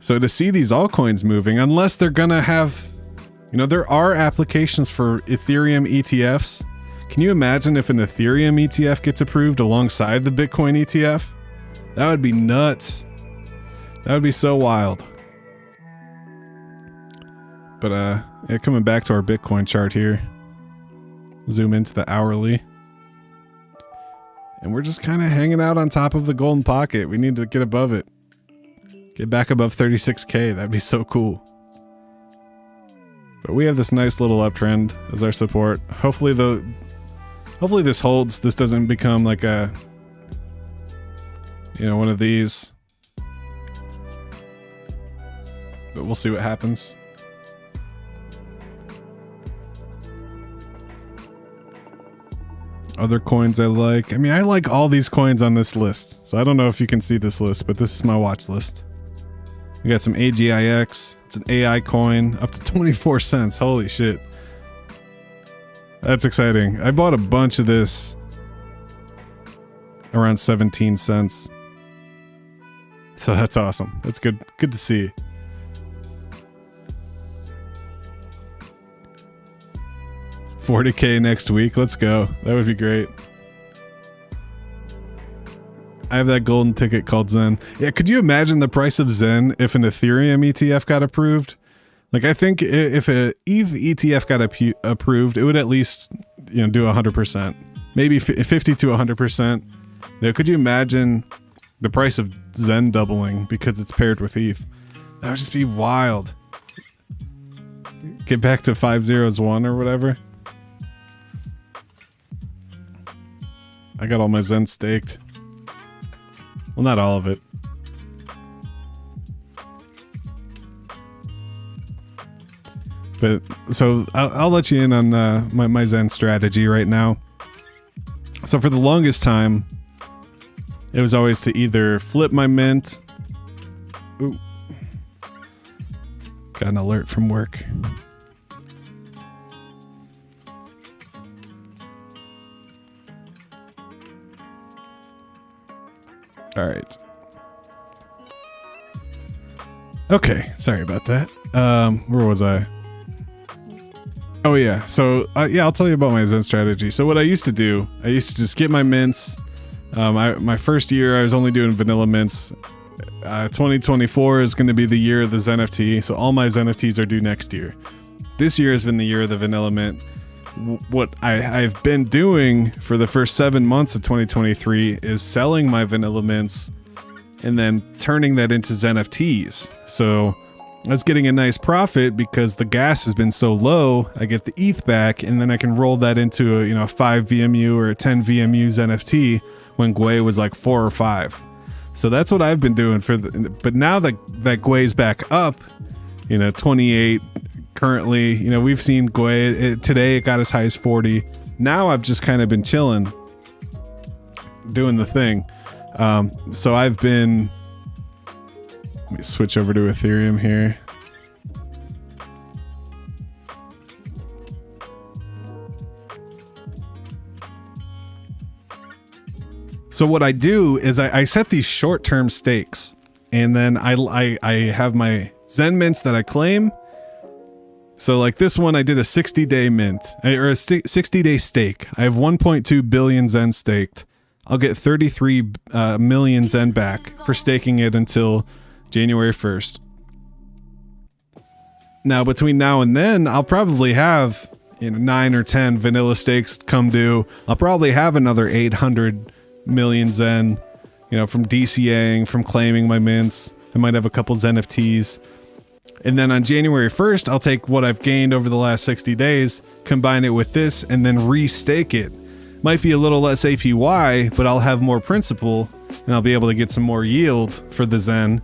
So to see these altcoins moving, unless they're gonna have, there are applications for Ethereum ETFs. Can you imagine if an Ethereum ETF gets approved alongside the Bitcoin ETF? That would be nuts. That would be so wild. But yeah, coming back to our Bitcoin chart here. Zoom into the hourly. And we're just kind of hanging out on top of the golden pocket. We need to get above it. Get back above 36K. That'd be so cool. But we have this nice little uptrend as our support. Hopefully this holds. This doesn't become like a, one of these. But we'll see what happens. Other coins I like. I mean, I like all these coins on this list. So I don't know if you can see this list, but this is my watch list. We got some AGIX. It's an AI coin up to 24 cents. Holy shit. That's exciting. I bought a bunch of this around 17 cents. So that's awesome. That's good. Good to see. $40K next week. Let's go. That would be great. I have that golden ticket called Zen. Yeah, could you imagine the price of Zen if an Ethereum ETF got approved? Like, I think if a ETH ETF got approved, it would at least, do 100%. Maybe 50 to 100%. Could you imagine the price of Zen doubling because it's paired with ETH? That would just be wild. Get back to 501 or whatever. I got all my Zen staked. Well, not all of it. But so I'll let you in on my Zen strategy right now. So for the longest time, it was always to either flip my mint. Ooh. Got an alert from work. All right. Okay, sorry about that. Where was I? Oh yeah, so yeah, I'll tell you about my Zen strategy. So what I used to do, I used to just get my mints. My first year, I was only doing vanilla mints. 2024 is going to be the year of the Zen FT, so all my Zen FTs are due next year. This year has been the year of the vanilla mint. What I've been doing for the first 7 months of 2023 is selling my vanilla mints and then turning that into Zen FTs. So I was getting a nice profit because the gas has been so low. I get the ETH back and then I can roll that into a 5 VMU or a 10 VMU Zen FT when Gwei was like 4 or 5. So that's what I've been doing but now that Gwei's back up, 28 currently, we've seen Gwei today, it got as high as 40. Now I've just kind of been chilling, doing the thing. So I've been, let me switch over to Ethereum here. So what I do is I set these short-term stakes, and then I have my Zen mints that I claim. So like this one, I did a 60-day mint, or a 60-day stake. I have 1.2 billion Zen staked. I'll get 33 million Zen back for staking it until January 1st. Now, between now and then, I'll probably have 9 or 10 vanilla stakes come due. I'll probably have another 800 million Zen, from DCAing, from claiming my mints. I might have a couple Zen FTs. And then on January 1st, I'll take what I've gained over the last 60 days, combine it with this, and then restake it. Might be a little less APY, but I'll have more principal, and I'll be able to get some more yield for the Zen.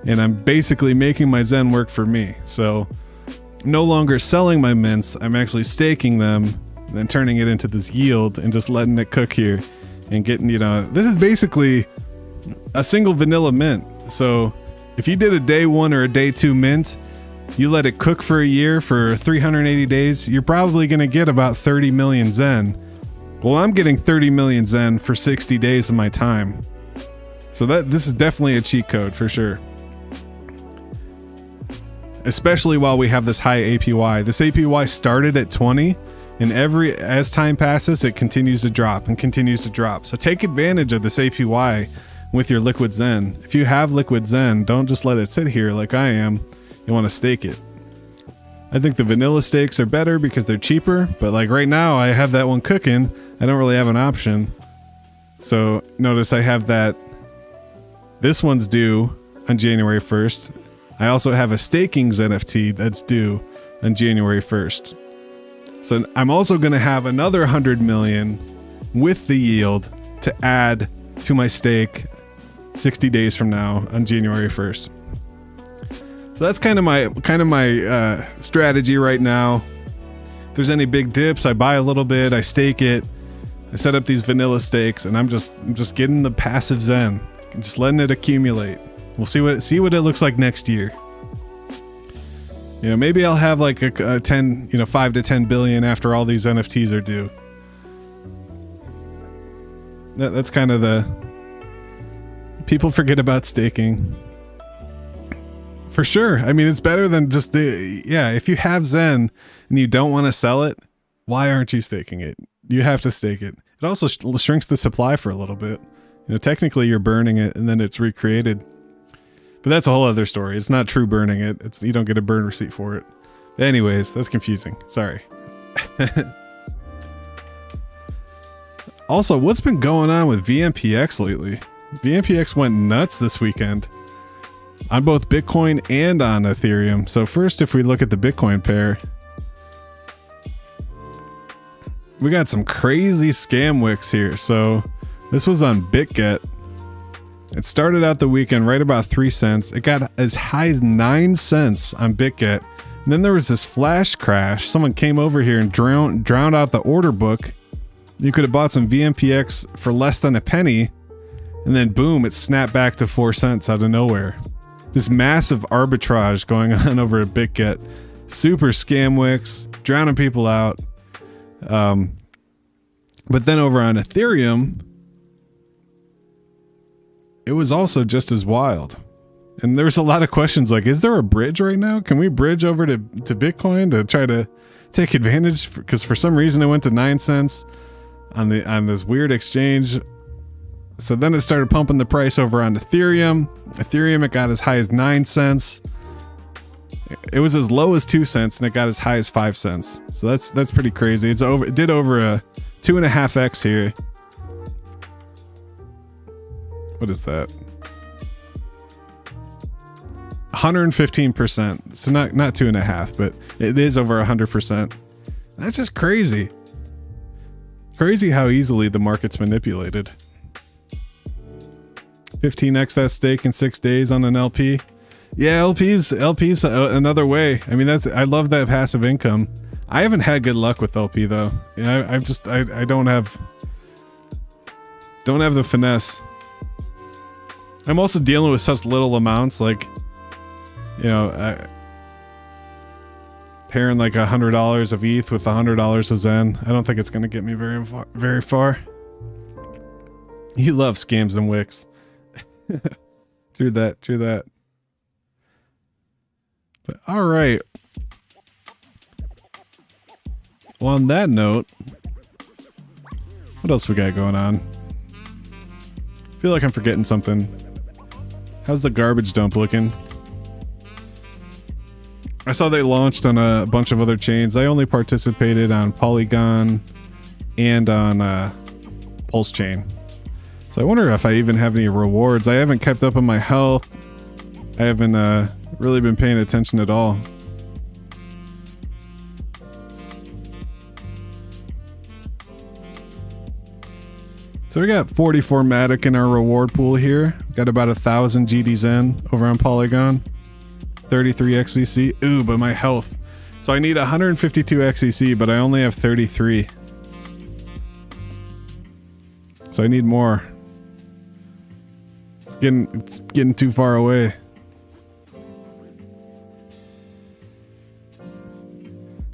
and I'm basically making my Zen work for me. So no longer selling my mints, I'm actually staking them and then turning it into this yield and just letting it cook here and getting, you know, this is basically a single vanilla mint. So if you did a day 1 or a day 2 mint, you let it cook for a year, for 380 days, you're probably going to get about 30 million Zen. Well, I'm getting 30 million Zen for 60 days of my time. So this is definitely a cheat code for sure. Especially while we have this high APY. This APY started at 20, and as time passes, it continues to drop and continues to drop. So take advantage of this APY with your liquid Zen. If you have liquid Zen, don't just let it sit here like I am. You want to stake it. I think the vanilla stakes are better because they're cheaper, but like right now I have that one cooking. I don't really have an option. So notice I have that. This one's due on January 1st. I also have a staking NFT that's due on January 1st. So I'm also going to have another 100 million with the yield to add to my stake 60 days from now on January 1st. So that's kind of my strategy right now. If there's any big dips, I buy a little bit, I stake it, I set up these vanilla stakes, and I'm just getting the passive Zen, just letting it accumulate. We'll see what it looks like next year. You know, maybe I'll have like a 10, 5 to 10 billion after all these NFTs are due. That's kind of the... People forget about staking. For sure. I mean, it's better than just if you have Zen and you don't want to sell it, why aren't you staking it? You have to stake it. It also shrinks the supply for a little bit. You know, technically you're burning it and then it's recreated. But that's a whole other story. It's not true burning it. You don't get a burn receipt for it. Anyways, that's confusing. Sorry. Also, what's been going on with VMPX lately? VMPX went nuts this weekend on both Bitcoin and on Ethereum. So first, if we look at the Bitcoin pair, we got some crazy scam wicks here. So this was on BitGet. It started out the weekend right about 3 cents. It got as high as 9 cents on BitGet. And then there was this flash crash. Someone came over here and drowned out the order book. You could have bought some VMPX for less than a penny. And then boom, it snapped back to 4 cents out of nowhere. This massive arbitrage going on over at BitGet. Super scam wicks, drowning people out. But then over on Ethereum, it was also just as wild. And there's a lot of questions like, is there a bridge right now? Can we bridge over to Bitcoin to try to take advantage? Because for some reason it went to 9 cents on this weird exchange. So then it started pumping the price over on Ethereum. Ethereum, it got as high as 9 cents. It was as low as 2 cents and it got as high as 5 cents. So that's pretty crazy. It did over a 2.5x here. What is that? 115%. So not 2.5, but it is over 100%. That's just crazy. Crazy how easily the market's manipulated. 15x that stake in 6 days on an LP. Yeah, LP's another way. I mean, I love that passive income. I haven't had good luck with LP though. I don't have the finesse. I'm also dealing with such little amounts, like, pairing like $100 of ETH with $100 of Zen. I don't think it's gonna get me very far. You love scams and wicks. True that. But all right. Well, on that note, what else we got going on? I feel like I'm forgetting something. How's the garbage dump looking? I saw they launched on a bunch of other chains. I only participated on Polygon and on Pulse Chain. So I wonder if I even have any rewards. I haven't kept up on my health. I haven't really been paying attention at all. So we got 44 Matic in our reward pool here. Got about 1,000 GD Zen over on Polygon. 33 XCC. Ooh, but my health. So I need 152 XCC, but I only have 33. So I need more. It's getting too far away.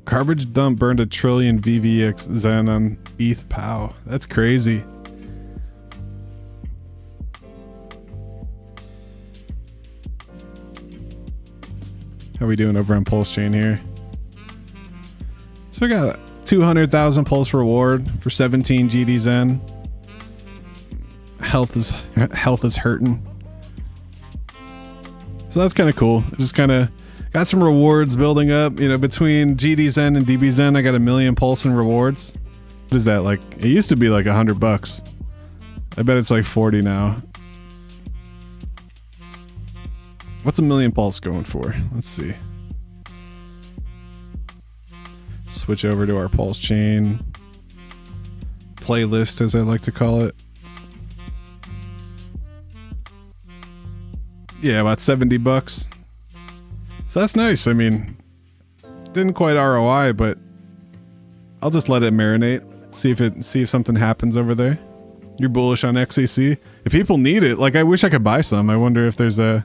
Garbage dump burned 1 trillion VVX Zen on ETH POW. That's crazy. How are we doing over on Pulse Chain here? So we got 200,000 Pulse reward for 17 GD Zen. Health is hurting. So that's kind of cool. Just kind of got some rewards building up. You know, between GD Zen and DB Zen, I got 1 million Pulse in rewards. What is that like? It used to be like $100. I bet it's like 40 now. What's 1 million Pulse going for? Let's see. Switch over to our Pulse Chain playlist, as I like to call it. Yeah, about $70. So that's nice. I mean, didn't quite ROI, but I'll just let it marinate. See if something happens over there. You're bullish on XCC. If people need it, like I wish I could buy some. I wonder if there's a.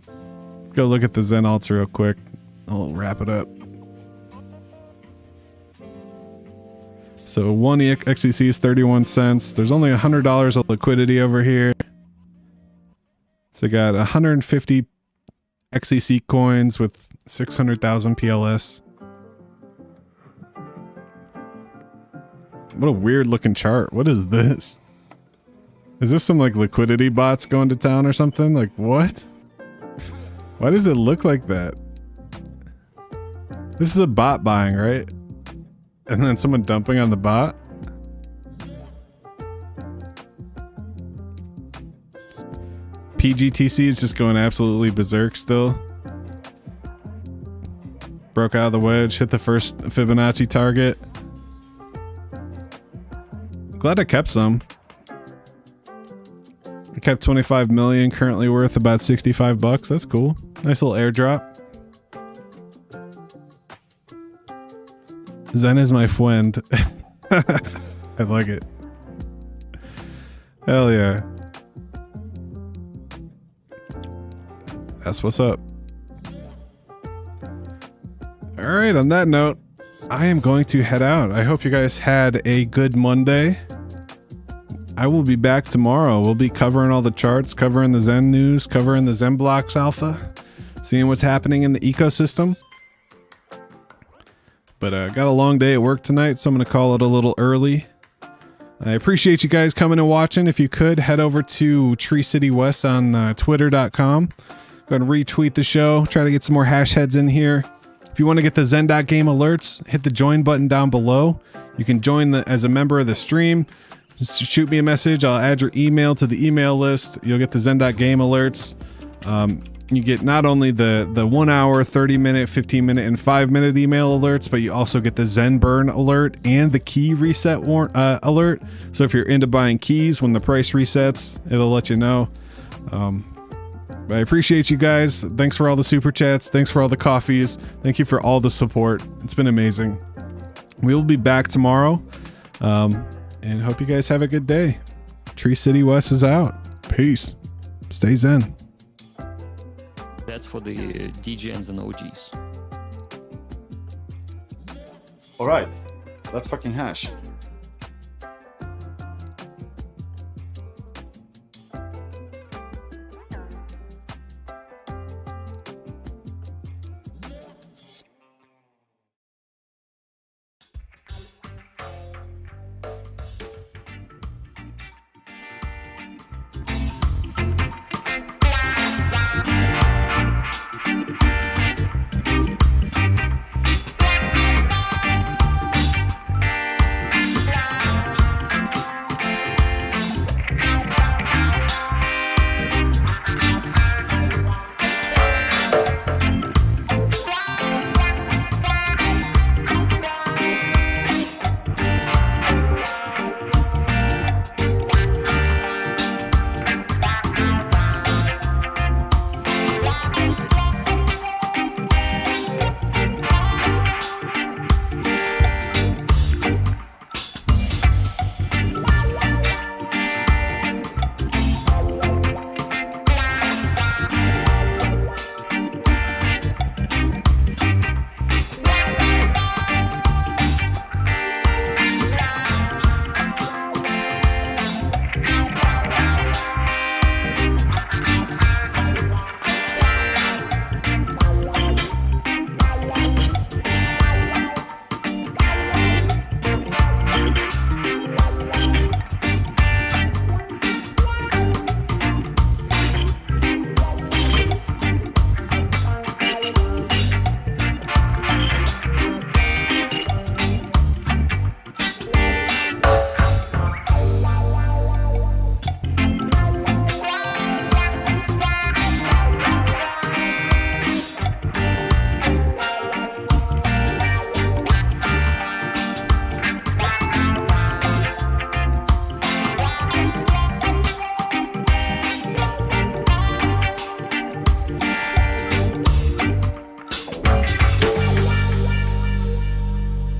Let's go look at the Zen alts real quick. I'll wrap it up. So 1 XCC is 31 cents. There's only $100 of liquidity over here. So I got 150 XCC coins with 600,000 PLS. What a weird looking chart. What is this? Is this some like liquidity bots going to town or something? Like what? Why does it look like that? This is a bot buying, right? And then someone dumping on the bot? PGTC is just going absolutely berserk still. Broke out of the wedge, hit the first Fibonacci target. Glad I kept some. I kept 25 million, currently worth about $65. That's cool. Nice little airdrop. Zen is my friend. I like it. Hell yeah. That's what's up. Alright, on that note, I am going to head out. I hope you guys had a good Monday. I will be back tomorrow. We'll be covering all the charts, covering the Zen news, covering the XenBlocks alpha, seeing what's happening in the ecosystem. But got a long day at work tonight, so I'm going to call it a little early. I appreciate you guys coming and watching. If you could, head over to Tree City West on twitter.com. Go and retweet the show. Try to get some more hash heads in here. If you want to get the Zen.game alerts, hit the join button down below. You can join as a member of the stream. Just shoot me a message. I'll add your email to the email list. You'll get the Zen.game alerts. You get not only the 1 hour, 30 minute, 15 minute, and 5 minute email alerts, but you also get the Zen burn alert and the key reset alert. So if you're into buying keys, when the price resets, it'll let you know. I appreciate you guys. Thanks for all the super chats. Thanks for all the coffees. Thank you for all the support. It's been amazing. We will be back tomorrow. And hope you guys have a good day. Tree City West is out. Peace. Stay Zen. That's for the DGNs and OGs. All right, let's fucking hash.